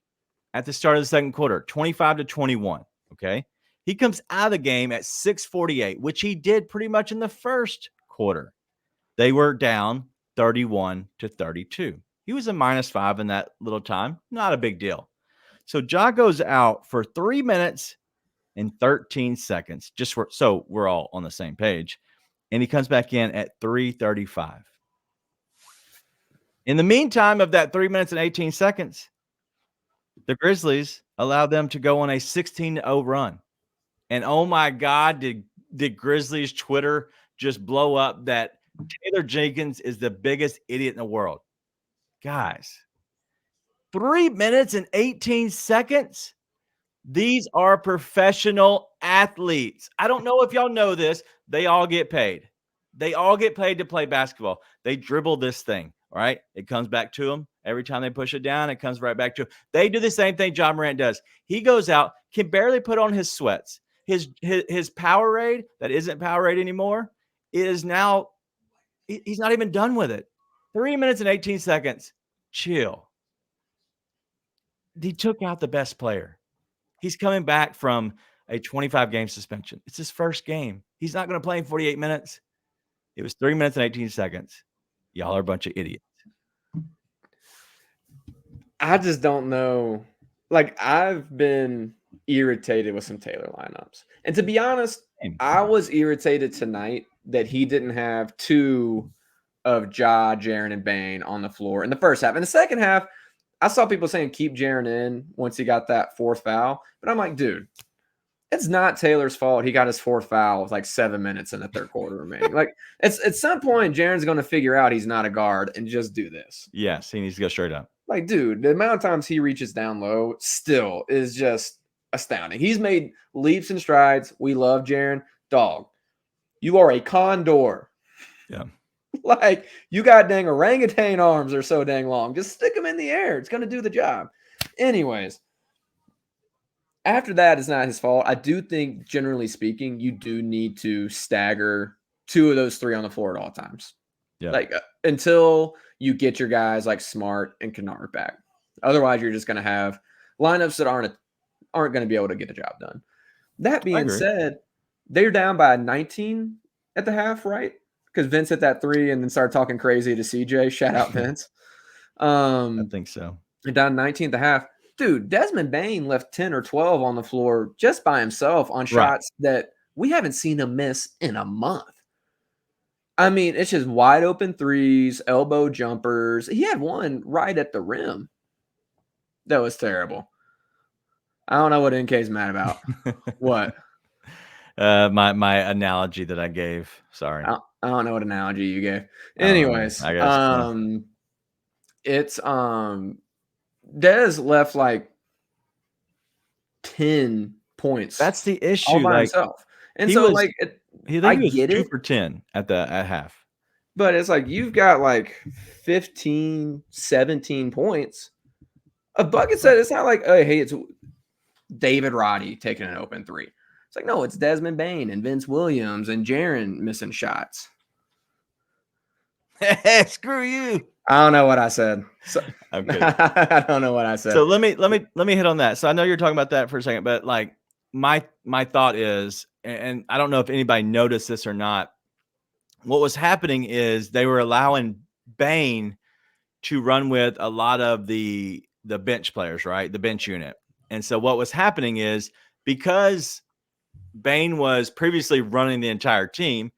at the start of the second quarter, 25-21. Okay, he comes out of the game at 6:48, which he did pretty much in the first quarter. They were down 31-32. He was a -5 in that little time. Not a big deal. So Ja goes out for 3 minutes and 13 seconds. So we're all on the same page. And he comes back in at 3:35. In the meantime of that 3 minutes and 18 seconds, the Grizzlies allowed them to go on a 16-0 run. And oh my God, did Grizzlies Twitter just blow up that Taylor Jenkins is the biggest idiot in the world. Guys, 3 minutes and 18 seconds? These are professional athletes. I don't know if y'all know this. They all get paid. They all get paid to play basketball. They dribble this thing, all right? It comes back to them. Every time they push it down, it comes right back to them. They do the same thing Ja Morant does. He goes out, can barely put on his sweats. His Powerade, that isn't Powerade anymore, is now, he's not even done with it. 3 minutes and 18 seconds. Chill. He took out the best player. He's coming back from a 25-game suspension. It's his first game. He's not going to play in 48 minutes. It was 3 minutes and 18 seconds. Y'all are a bunch of idiots. I just don't know. Like, I've been irritated with some Taylor lineups. And to be honest, I was irritated tonight that he didn't have two of Ja, Jaren, and Bane on the floor in the first half. In the second half, I saw people saying keep Jaren in once he got that fourth foul. But I'm like, dude, it's not Taylor's fault. He got his fourth foul with like 7 minutes in the third quarter remaining. Like, it's at some point, Jaren's going to figure out he's not a guard and just do this. Yes, he needs to go straight up. Like, dude, the amount of times he reaches down low still is just astounding. He's made leaps and strides. We love Jaren. Dog, you are a condor. Yeah. Like, you got dang orangutan arms are so dang long. Just stick them in the air. It's going to do the job. Anyways, after that, it's not his fault. I do think, generally speaking, you do need to stagger 2 of those 3 on the floor at all times. Yeah. Like, until you get your guys like Smart and Kennard back. Otherwise, you're just going to have lineups that aren't going to be able to get the job done. That being said, they're down by 19 at the half, right? Because Vince hit that 3 and then started talking crazy to CJ. Shout out Vince. I think so. They're down 19 at the half. Dude, Desmond Bane left 10 or 12 on the floor just by himself on shots that we haven't seen him miss in a month. I mean, it's just wide open threes, elbow jumpers. He had one right at the rim. That was terrible. I don't know what NK's mad about. What? My analogy that I gave. Sorry. I don't know what analogy you gave. Anyways, I guess. It's Dez left like 10 points. That's the issue. All by himself. And so was 2 for 10 at half. But it's like you've got like 15, 17 points. A bucket set, it's not like, oh, hey, it's David Roddy taking an open 3. It's like, no, it's Desmond Bane and Vince Williams and Jaren missing shots. Screw you. I don't know what I said. So, I'm kidding. I don't know what I said. So let me hit on that. So I know you're talking about that for a second, but like my thought is, and I don't know if anybody noticed this or not, what was happening is they were allowing Bane to run with a lot of the bench players, right? The bench unit. And so what was happening is, because Bane was previously running the entire team,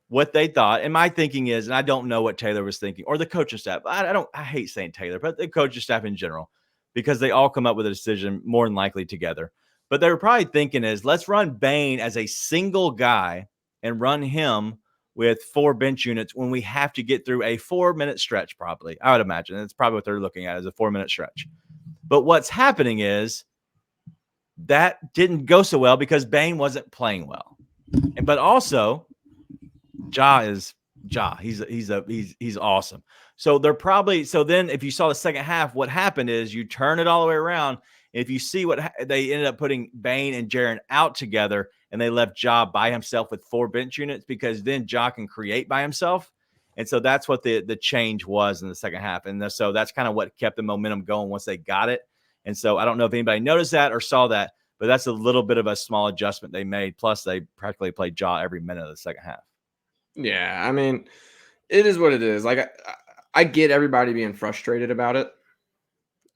what they thought, and my thinking is, and I don't know what Taylor was thinking, or the coaching staff. I hate saying Taylor, but the coaching staff in general, because they all come up with a decision more than likely together. But they were probably thinking is, let's run Bane as a single guy and run him with 4 bench units when we have to get through a 4-minute stretch, probably. I would imagine that's probably what they're looking at, as a 4-minute stretch. But what's happening is that didn't go so well because Bane wasn't playing well. But also, Ja is Ja. He's awesome. So they're probably, so then if you saw the second half, what happened is you turn it all the way around. If you see what they ended up putting Bane and Jaren out together, and they left Ja by himself with 4 bench units, because then Ja can create by himself. And so that's what the change was in the second half. And so that's kind of what kept the momentum going once they got it. And so I don't know if anybody noticed that or saw that, but that's a little bit of a small adjustment they made. Plus, they practically played Ja every minute of the second half. Yeah, I mean, it is what it is. Like, I get everybody being frustrated about it.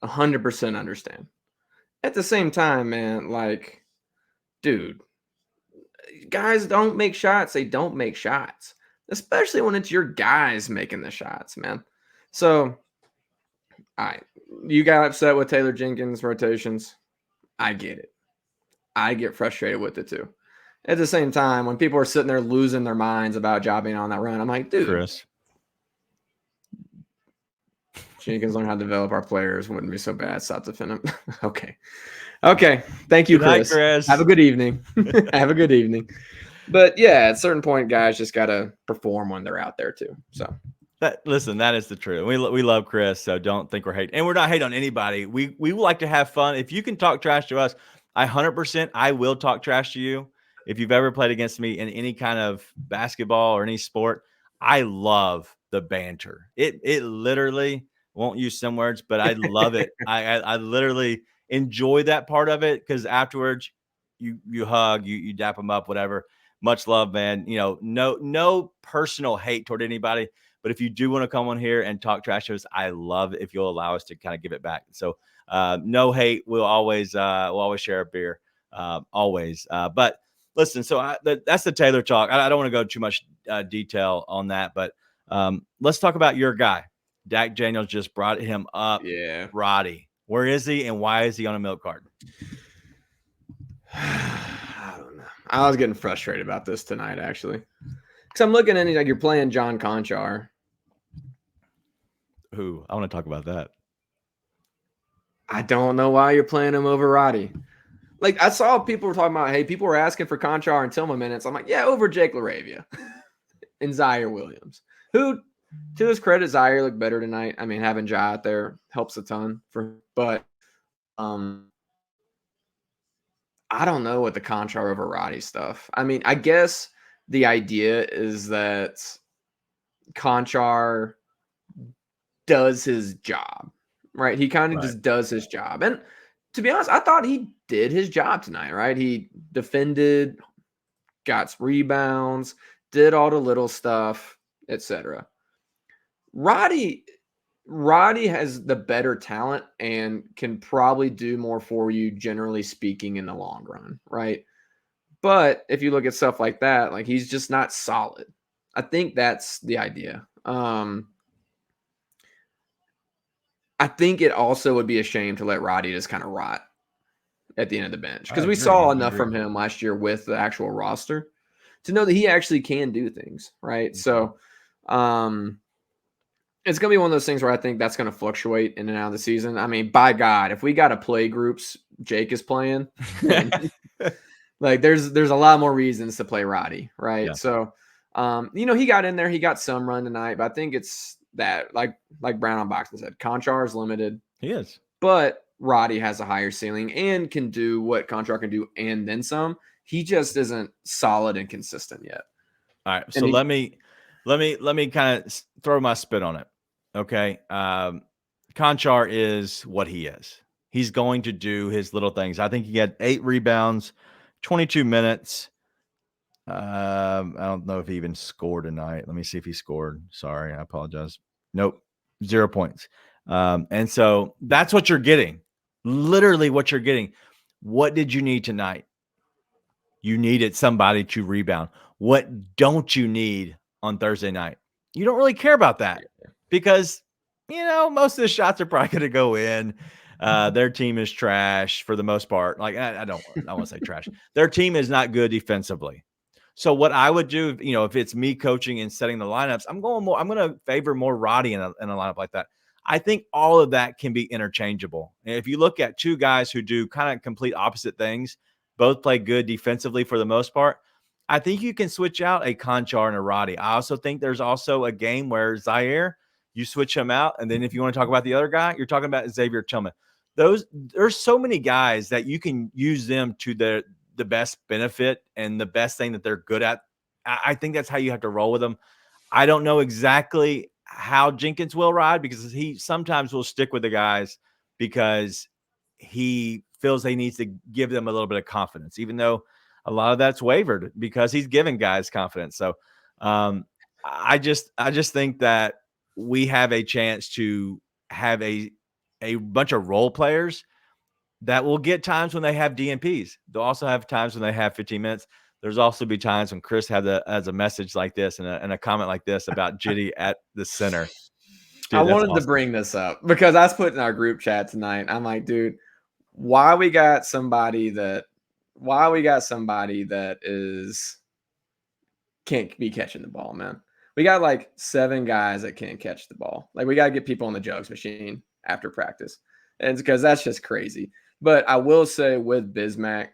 100% understand. At the same time, man, like, dude, guys don't make shots. They don't make shots, especially when it's your guys making the shots, man. So, all right, you got upset with Taylor Jenkins' rotations. I get it. I get frustrated with it too. At the same time, when people are sitting there losing their minds about Ja being on that run, I'm like, dude, Chris, Jenkins learn how to develop our players. Wouldn't be so bad. Stop defending him. Okay. Thank you, Good night, Chris. Chris. Have a good evening. Have a good evening. But yeah, at a certain point, guys just got to perform when they're out there too. So listen, that is the truth. We love Chris, so don't think we're hating. And we're not hating on anybody. We like to have fun. If you can talk trash to us, 100%, I will talk trash to you. If you've ever played against me in any kind of basketball or any sport, I love the banter. It literally, won't use some words, but I love it. I literally enjoy that part of it, because afterwards you hug, you dap them up, whatever. Much love, man. You know, no personal hate toward anybody, but if you do want to come on here and talk trash to us, I love it if you'll allow us to kind of give it back. So no hate. We'll always share a beer, always. But listen, so that's the Taylor talk. I don't want to go too much detail on that, but let's talk about your guy. Dak Daniels just brought him up. Yeah. Roddy. Where is he, and why is he on a milk carton? I don't know. I was getting frustrated about this tonight, actually. Because I'm looking at it like you're playing John Conchar. Who? I want to talk about that. I don't know why you're playing him over Roddy. Like, I saw people were talking about, hey, people were asking for Conchar and Tillman minutes. I'm like, yeah, over Jake LaRavia and Zaire Williams. who, to his credit, Zaire looked better tonight. I mean, having Ja out there helps a ton. But I don't know what the Conchar over Roddy stuff. I mean, I guess the idea is that Conchar does his job, right? He kind of just does his job. And to be honest, I thought he did his job tonight, right? He defended, got rebounds, did all the little stuff, etc. Roddy has the better talent and can probably do more for you, generally speaking, in the long run, right? But if you look at stuff like that, like he's just not solid. I think that's the idea. I think it also would be a shame to let Roddy just kind of rot at the end of the bench, because we saw enough from him last year with the actual roster to know that he actually can do things, right? So it's going to be one of those things where I think that's going to fluctuate in and out of the season. I mean, by God, if we got to play groups Jake is playing, like there's a lot more reasons to play Roddy, right? Yeah. So, he got in there, he got some run tonight, but I think it's that, like Brown on Boxing said, Conchar is limited. He is. But Roddy has a higher ceiling and can do what Conchar can do and then some. He just isn't solid and consistent yet. All right. So let me kind of throw my spin on it. Okay. Conchar is what he is. He's going to do his little things. I think he had 8 rebounds, 22 minutes. I don't know if he even scored tonight. Let me see if he scored. Sorry, I apologize. Nope, 0 points. And so that's what you're getting. Literally what you're getting. What did you need tonight? You needed somebody to rebound. What don't you need on Thursday night? You don't really care about that because, most of the shots are probably going to go in. Their team is trash for the most part. Like, I want to say trash. Their team is not good defensively. So what I would do, if it's me coaching and setting the lineups, I'm going to favor more Roddy in a lineup like that. I think all of that can be interchangeable. And if you look at two guys who do kind of complete opposite things, both play good defensively for the most part, I think you can switch out a Conchar and a Roddy. I also think there's also a game where Zaire, you switch him out. And then if you want to talk about the other guy, you're talking about Xavier Tillman. There's so many guys that you can use them to the best benefit and the best thing that they're good at. I think that's how you have to roll with them. I don't know exactly how Jenkins will ride because he sometimes will stick with the guys because he feels he needs to give them a little bit of confidence, even though a lot of that's wavered because he's giving guys confidence. So I just think that we have a chance to have a bunch of role players that will get times when they have DNPs. They'll also have times when they have 15 minutes. There's also be times when Chris has a message like this and a comment like this about Jitty at the center. Dude, I wanted to bring this up because I was put in our group chat tonight. I'm like, dude, why we got somebody that can't be catching the ball, man. We got like 7 guys that can't catch the ball. Like we got to get people on the jugs machine after practice. And it's because that's just crazy. But I will say with Bismack,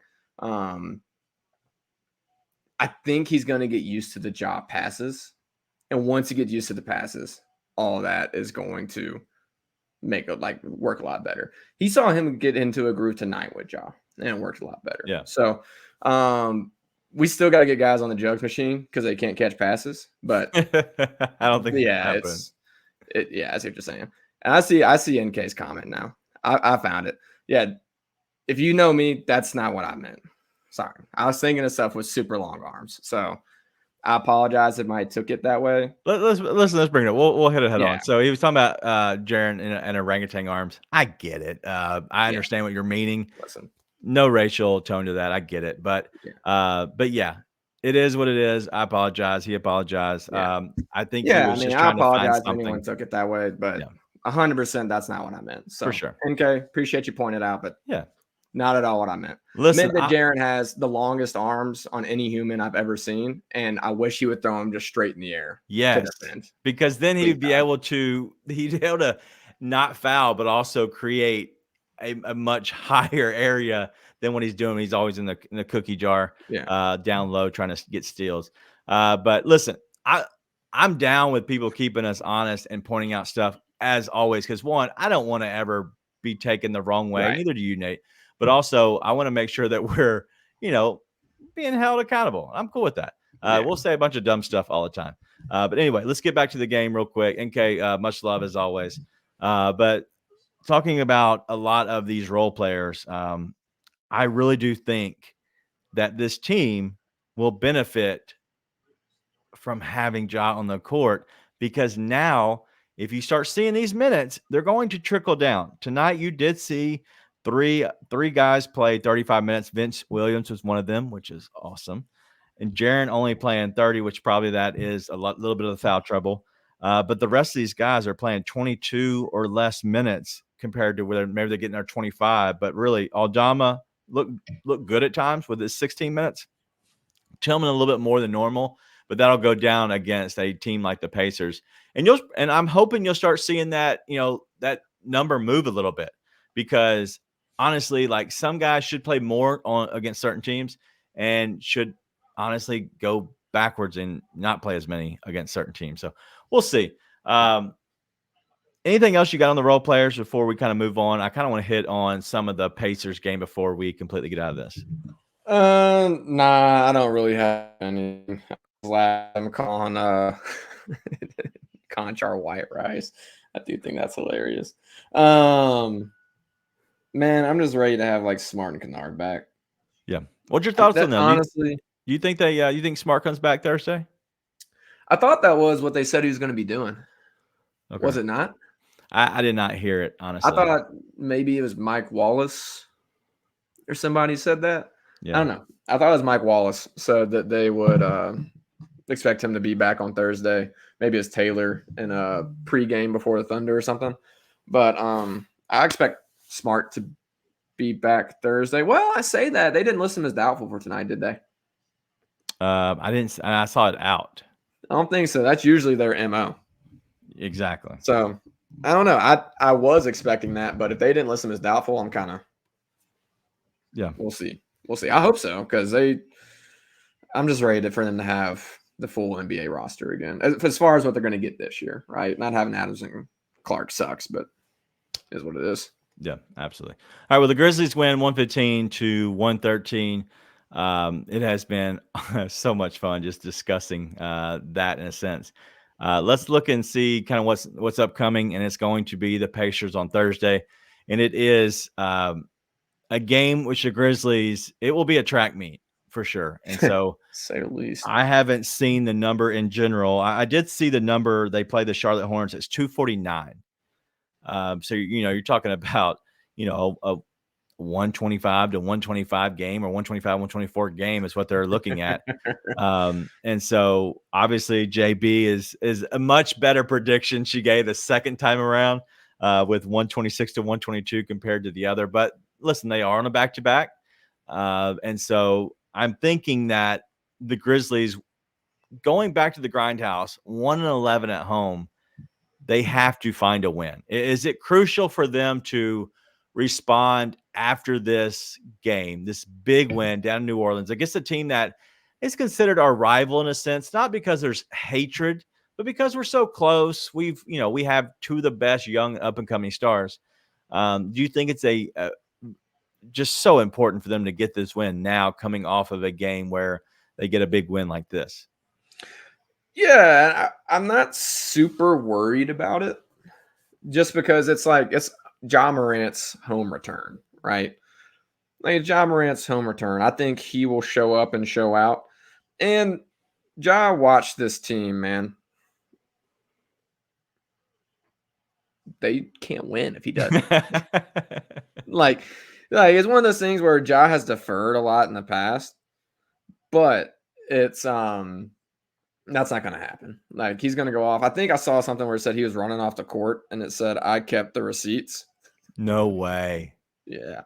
I think he's going to get used to the job passes. And once he gets used to the passes, all that is going to make it work a lot better. He saw him get into a groove tonight with Ja, and it worked a lot better. Yeah. So we still got to get guys on the jugs machine because they can't catch passes. But I don't think I see what you're saying. And I see NK's comment now. I found it. Yeah. If you know me, that's not what I meant. Sorry. I was thinking of stuff with super long arms. So I apologize if I took it that way. Let's bring it up. We'll hit it head on. So he was talking about Jaren and orangutan arms. I get it. I understand what you're meaning. Listen. No racial tone to that. I get it. But yeah, it is what it is. I apologize. He apologized. Yeah. I think he was just trying I apologize to find if something. anyone took it that way, but 100% that's not what I meant. So for sure. NK, appreciate you pointing it out, but not at all what I meant. Listen, meant that Jaren has the longest arms on any human I've ever seen, and I wish he would throw them just straight in the air. Yes, because then he'd be able to not foul, but also create a much higher area than what he's doing. He's always in the cookie jar, down low, trying to get steals. But listen, I'm down with people keeping us honest and pointing out stuff as always. Because one, I don't want to ever be taken the wrong way. Right. Neither do you, Nate. But also, I want to make sure that we're, being held accountable. I'm cool with that. We'll say a bunch of dumb stuff all the time. But anyway, let's get back to the game real quick. NK, much love as always. But talking about a lot of these role players, I really do think that this team will benefit from having Ja on the court, because now if you start seeing these minutes, they're going to trickle down. Tonight, you did see three guys play 35 minutes. Vince Williams was one of them, which is awesome. And Jaren only playing 30, which probably that is little bit of the foul trouble. But the rest of these guys are playing 22 or less minutes compared to where maybe they're getting their 25. But really, Aldama look good at times with his 16 minutes. Tillman a little bit more than normal, but that'll go down against a team like the Pacers. And I'm hoping you'll start seeing that, that number move a little bit, because honestly, like, some guys should play more against certain teams and should honestly go backwards and not play as many against certain teams. So we'll see. Anything else you got on the role players before we kind of move on? I kind of want to hit on some of the Pacers game before we completely get out of this. Nah, I don't really have any. I'm calling Conchar white rice. I do think that's hilarious. Man, I'm just ready to have like Smart and Kennard back. Yeah. What's your thoughts on them? Honestly, you think you think Smart comes back Thursday? I thought that was what they said he was going to be doing. Okay. Was it not? I did not hear it, honestly. I thought maybe it was Mike Wallace or somebody said that. Yeah. I don't know. I thought it was Mike Wallace, so that they would expect him to be back on Thursday. Maybe it's Taylor in a pregame before the Thunder or something. But I expect Smart to be back Thursday. Well, I say that. They didn't list him as doubtful for tonight, did they? I didn't. I saw it out. I don't think so. That's usually their MO. Exactly. So I don't know. I was expecting that, but if they didn't list him as doubtful, I'm kind of. Yeah. We'll see. I hope so, because I'm just ready for them to have the full NBA roster again, as far as what they're going to get this year, right? Not having Adams and Clark sucks, but is what it is. Yeah, absolutely. All right, well, the Grizzlies win 115-113. It has been so much fun just discussing that in a sense. Let's look and see kind of what's upcoming, and it's going to be the Pacers on Thursday, and it is a game which the Grizzlies, it will be a track meet for sure. And so say the least. I haven't seen the number in general. I did see the number they play the Charlotte Hornets. It's 249. So, you're talking about, a 125 to 125 game, or 125, 124 game is what they're looking at. And so obviously JB is a much better prediction she gave the second time around with 126 to 122 compared to the other. But listen, they are on a back-to-back. And so I'm thinking that the Grizzlies, going back to the grindhouse, 1-11 at home, they have to find a win. Is it crucial for them to respond after this game, this big win down in New Orleans against a team that is considered our rival in a sense, not because there's hatred, but because we're so close? We have two of the best young up-and-coming stars. Do you think it's just so important for them to get this win now, coming off of a game where they get a big win like this? Yeah, I'm not super worried about it, just because it's Ja Morant's home return, right? Like Ja Morant's home return. I think he will show up and show out. And Ja watched this team, man. They can't win if he doesn't. like it's one of those things where Ja has deferred a lot in the past, but it's that's not going to happen. Like, he's going to go off. I think I saw something where it said he was running off the court and it said, "I kept the receipts." No way. Yeah.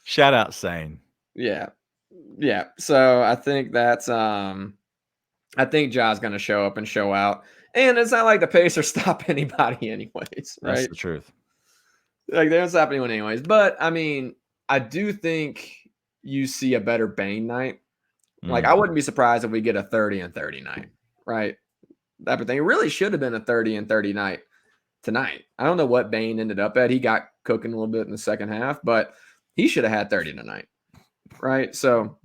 Shout out Sane. Yeah. Yeah. So I think that's I think Ja's going to show up and show out. And it's not like the Pacers stop anybody anyways, right? That's the truth. Like, they don't stop anyone anyways. But I mean, I do think you see a better Bane night. Like, I wouldn't be surprised if we get a 30 and 30 night. Right. type of thing. It really should have been a 30 and 30 night tonight. I don't know what Bane ended up at. He got cooking a little bit in the second half, but he should have had 30 tonight, right? So,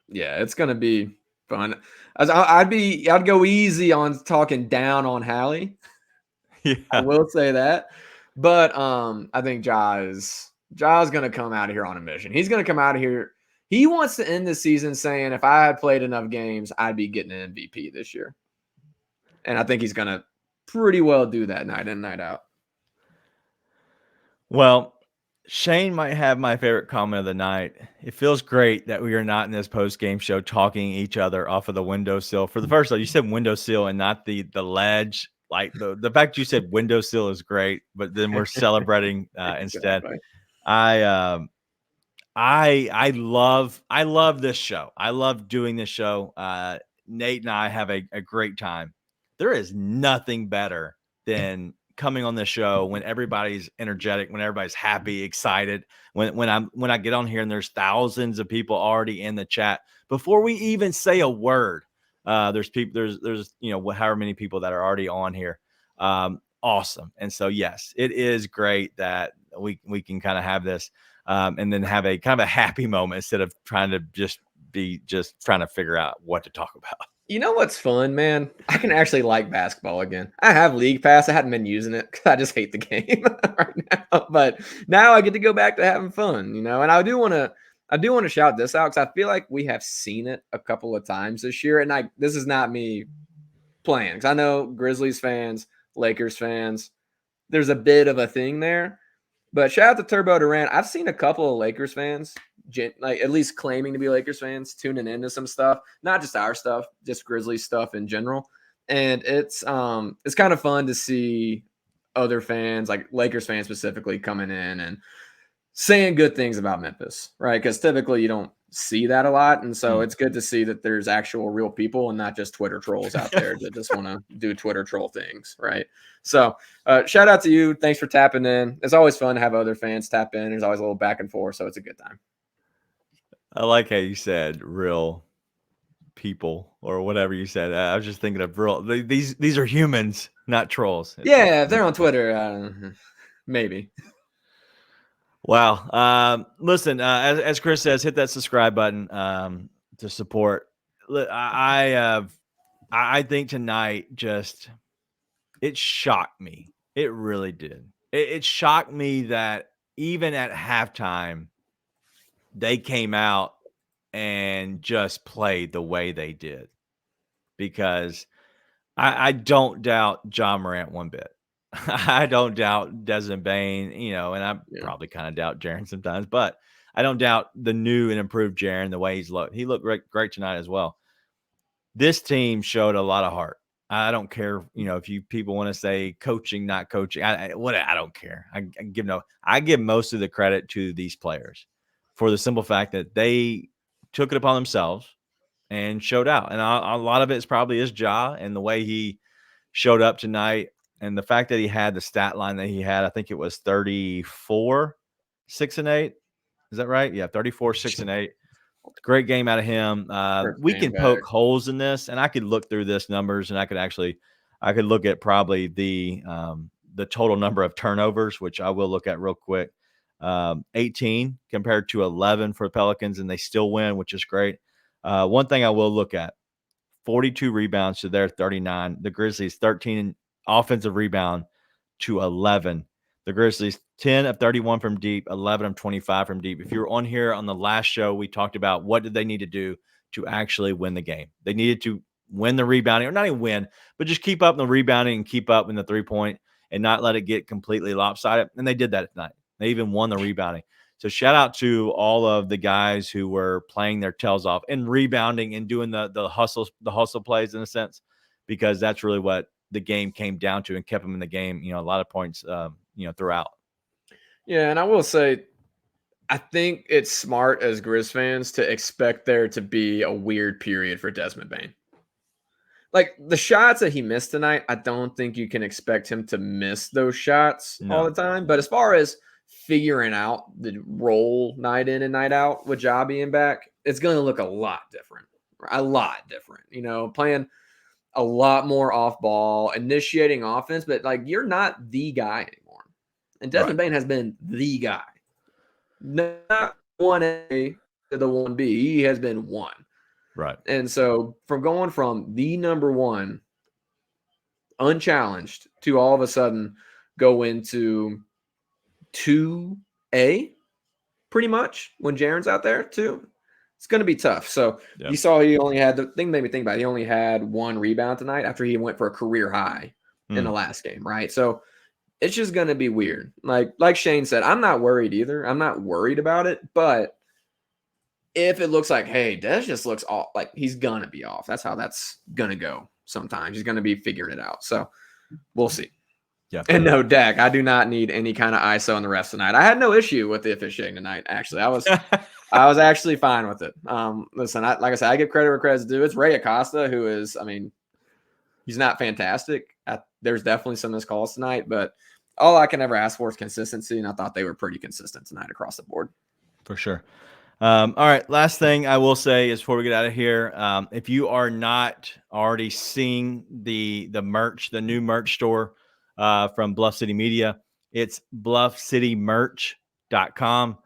yeah, it's going to be fun. I'd go easy on talking down on Hallie. Yeah. I will say that. But I think Ja's going to come out of here on a mission. He's going to come out of here. He wants to end the season saying, if I had played enough games, I'd be getting an MVP this year. And I think he's going to pretty well do that night in, night out. Well, Shane might have my favorite comment of the night. It feels great that we are not in this post-game show talking each other off of the windowsill. For the first time, you said windowsill and not the ledge. Like the fact you said windowsill is great, but then we're celebrating instead. Exactly. I love this show. I love doing this show. Nate and I have a great time. There is nothing better than coming on the show when everybody's energetic, when everybody's happy, excited, when I get on here and there's thousands of people already in the chat before we even say a word. There's however many people that are already on here. Awesome. And so, yes, it is great that we can kind of have this and then have a kind of a happy moment instead of trying to just trying to figure out what to talk about. You know what's fun, man? I can actually like basketball again. I have League Pass. I hadn't been using it because I just hate the game right now. But now I get to go back to having fun, And I do want to shout this out because I feel like we have seen it a couple of times this year. And this is not me playing because I know Grizzlies fans, Lakers fans, there's a bit of a thing there. But shout out to Turbo Durant. I've seen a couple of Lakers fans, at least claiming to be Lakers fans, tuning into some stuff, not just our stuff, just Grizzlies stuff in general. And it's kind of fun to see other fans, like Lakers fans specifically, coming in and saying good things about Memphis, right? Because typically you don't see that a lot. And so it's good to see that there's actual real people and not just Twitter trolls out there that just want to do Twitter troll things, right? So shout out to you. Thanks for tapping in. It's always fun to have other fans tap in. There's always a little back and forth, so it's a good time. I like how you said real people or whatever you said. I was just thinking of real. These are humans, not trolls. Yeah, if they're on Twitter, maybe. Wow. Listen, as Chris says, hit that subscribe button to support. I think tonight it shocked me. It really did. It shocked me that even at halftime, they came out and just played the way they did. Because I don't doubt John Morant one bit. I don't doubt Desmond Bane, and I probably kind of doubt Jaren sometimes, but I don't doubt the new and improved Jaren, the way he's looked. He looked great tonight as well. This team showed a lot of heart. I don't care, if you people want to say coaching, not coaching. I don't care. I give most of the credit to these players for the simple fact that they took it upon themselves and showed out. And a lot of it probably is Ja and the way he showed up tonight. And the fact that he had the stat line that he had, I think it was 34, 6 and 8. Is that right? Yeah, 34, 6 and 8. Great game out of him. We can poke holes in this, and I could look through this numbers, and I could look at probably the total number of turnovers, which I will look at real quick. 18 compared to 11 for Pelicans, and they still win, which is great. One thing I will look at: 42 rebounds to their 39. The Grizzlies 13 offensive rebound to 11. The Grizzlies 10 of 31 from deep, 11 of 25 from deep. If you were on here on the last show, we talked about what did they need to do to actually win the game. They needed to win the rebounding, or not even win, but just keep up in the rebounding and keep up in the 3-point and not let it get completely lopsided. And they did that tonight. They even won the rebounding. So shout out to all of the guys who were playing their tails off and rebounding and doing the hustle plays in a sense, because that's really what the game came down to and kept them in the game, a lot of points, throughout. Yeah. And I will say, I think it's smart as Grizz fans to expect there to be a weird period for Desmond Bane. Like the shots that he missed tonight, I don't think you can expect him to miss those shots all the time. But as far as figuring out the role night in and night out with Ja being back, it's going to look a lot different. Playing a lot more off ball, initiating offense, but like you're not the guy anymore. And Desmond Bane has been the guy. Not 1A to the 1B. He has been one. Right. And so from going from the number one unchallenged to all of a sudden go into 2A pretty much when Jaren's out there too, it's going to be tough. So you saw he only had the thing made me think about it. He only had 1 rebound tonight after he went for a career high in the last game. Right. So it's just going to be weird. Like Shane said, I'm not worried either. I'm not worried about it, but if it looks like, hey, Des just looks off, like he's going to be off. That's how that's going to go sometimes. He's going to be figuring it out. So we'll see. Yeah. And no, Dak, I do not need any kind of ISO in the rest tonight. I had no issue with the officiating tonight, actually. I was actually fine with it. Listen, like I said, I give credit where credit's due. It's Ray Acosta, who is, I mean, he's not fantastic. There's definitely some missed calls tonight, but all I can ever ask for is consistency, and I thought they were pretty consistent tonight across the board. For sure. All right. Last thing I will say is before we get out of here, if you are not already seeing the merch, the new merch store from Bluff City Media, it's bluffcitymerch.com.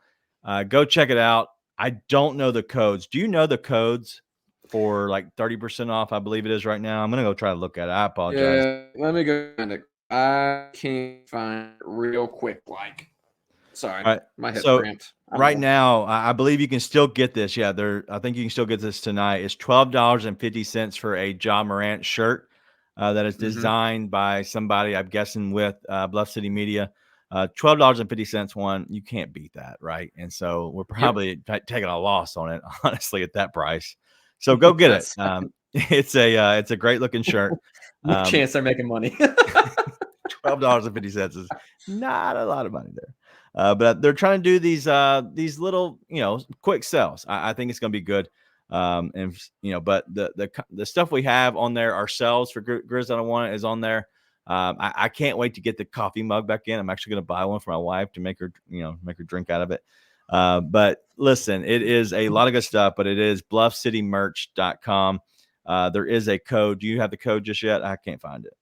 Go check it out. I don't know the codes. Do you know the codes for like 30% off? I believe it is right now. I'm going to go try to look at it. I apologize. Yeah, let me go find it. I can't find it real quick. Sorry, right. My hip cramped. Right now, I believe you can still get this. Yeah, I think you can still get this tonight. It's $12.50 for a Ja Morant shirt that is designed by somebody, I'm guessing, with Bluff City Media. $12.50 one. You can't beat that, right? And so we're probably taking a loss on it, honestly, at that price. So go get it. It's a great looking shirt. No chance they're making money. $12.50 is not a lot of money there. But they're trying to do these little, quick sales. I think it's going to be good. But the stuff we have on there ourselves for Grizz 901 is on there. I can't wait to get the coffee mug back in. I'm actually going to buy one for my wife to make her drink out of it. But listen, it is a lot of good stuff, but it is bluffcitymerch.com. There is a code. Do you have the code just yet? I can't find it.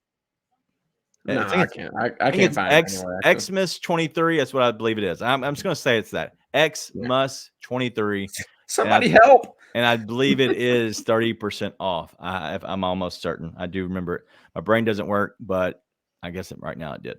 No, I can't. I can't find it anywhere. Xmas 23. That's what I believe it is. I'm just going to say it's that Xmas 23. Somebody help! And I believe it is 30% off. I'm almost certain. I do remember it. My brain doesn't work, but I guess right now it did.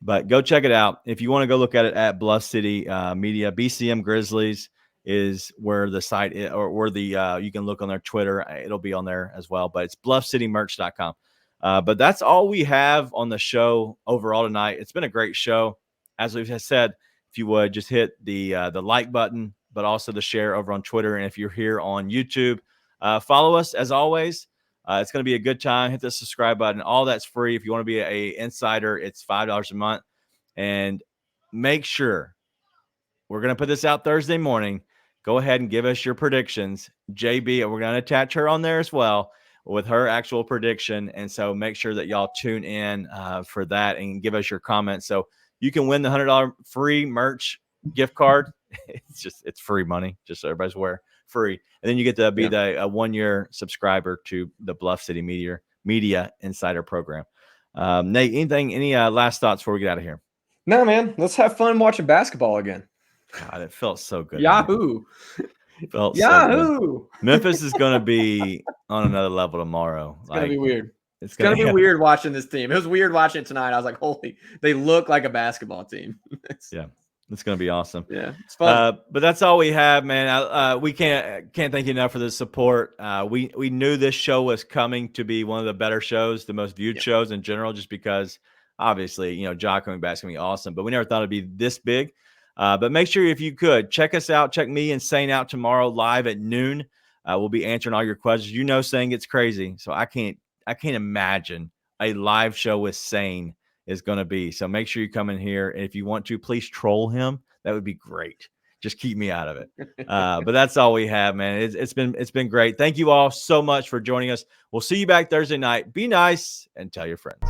But go check it out. If you want to go look at it at Bluff City Media, BCM Grizzlies is where the site is, or where you can look on their Twitter. It'll be on there as well. But it's bluffcitymerch.com. But that's all we have on the show overall tonight. It's been a great show. As we've said, if you would just hit the like button, but also the share over on Twitter. And if you're here on YouTube, follow us as always. It's going to be a good time. Hit the subscribe button. All that's free. If you want to be an insider, it's $5 a month. And make sure we're going to put this out Thursday morning. Go ahead and give us your predictions. JB, we're going to attach her on there as well with her actual prediction. And so make sure that y'all tune in for that and give us your comments. So you can win the $100 free merch gift card. It's free money, just so everybody's aware, free. And then you get to be a 1-year subscriber to the Bluff City Media Insider Program. Nate, any last thoughts before we get out of here? No, man. Let's have fun watching basketball again. God, it felt so good. Yahoo! Felt Yahoo! So good. Memphis is going to be on another level tomorrow. It's going to be weird. It's going to be weird watching this team. It was weird watching it tonight. I was like, holy, they look like a basketball team. Yeah. It's going to be awesome. Yeah, it's fun. But that's all we have, man. We can't thank you enough for the support. We knew this show was coming to be one of the better shows, the most viewed shows in general, just because obviously, Ja coming back is going to be awesome. But we never thought it'd be this big. But make sure if you could check us out, check me and Sane out tomorrow live at noon. We'll be answering all your questions. Sane gets crazy, so I can't imagine a live show with Sane is going to be. So make sure you come in here. And if you want to, please troll him. That would be great. Just keep me out of it. But that's all we have, man. It's been great. Thank you all so much for joining us. We'll see you back Thursday night. Be nice and tell your friends.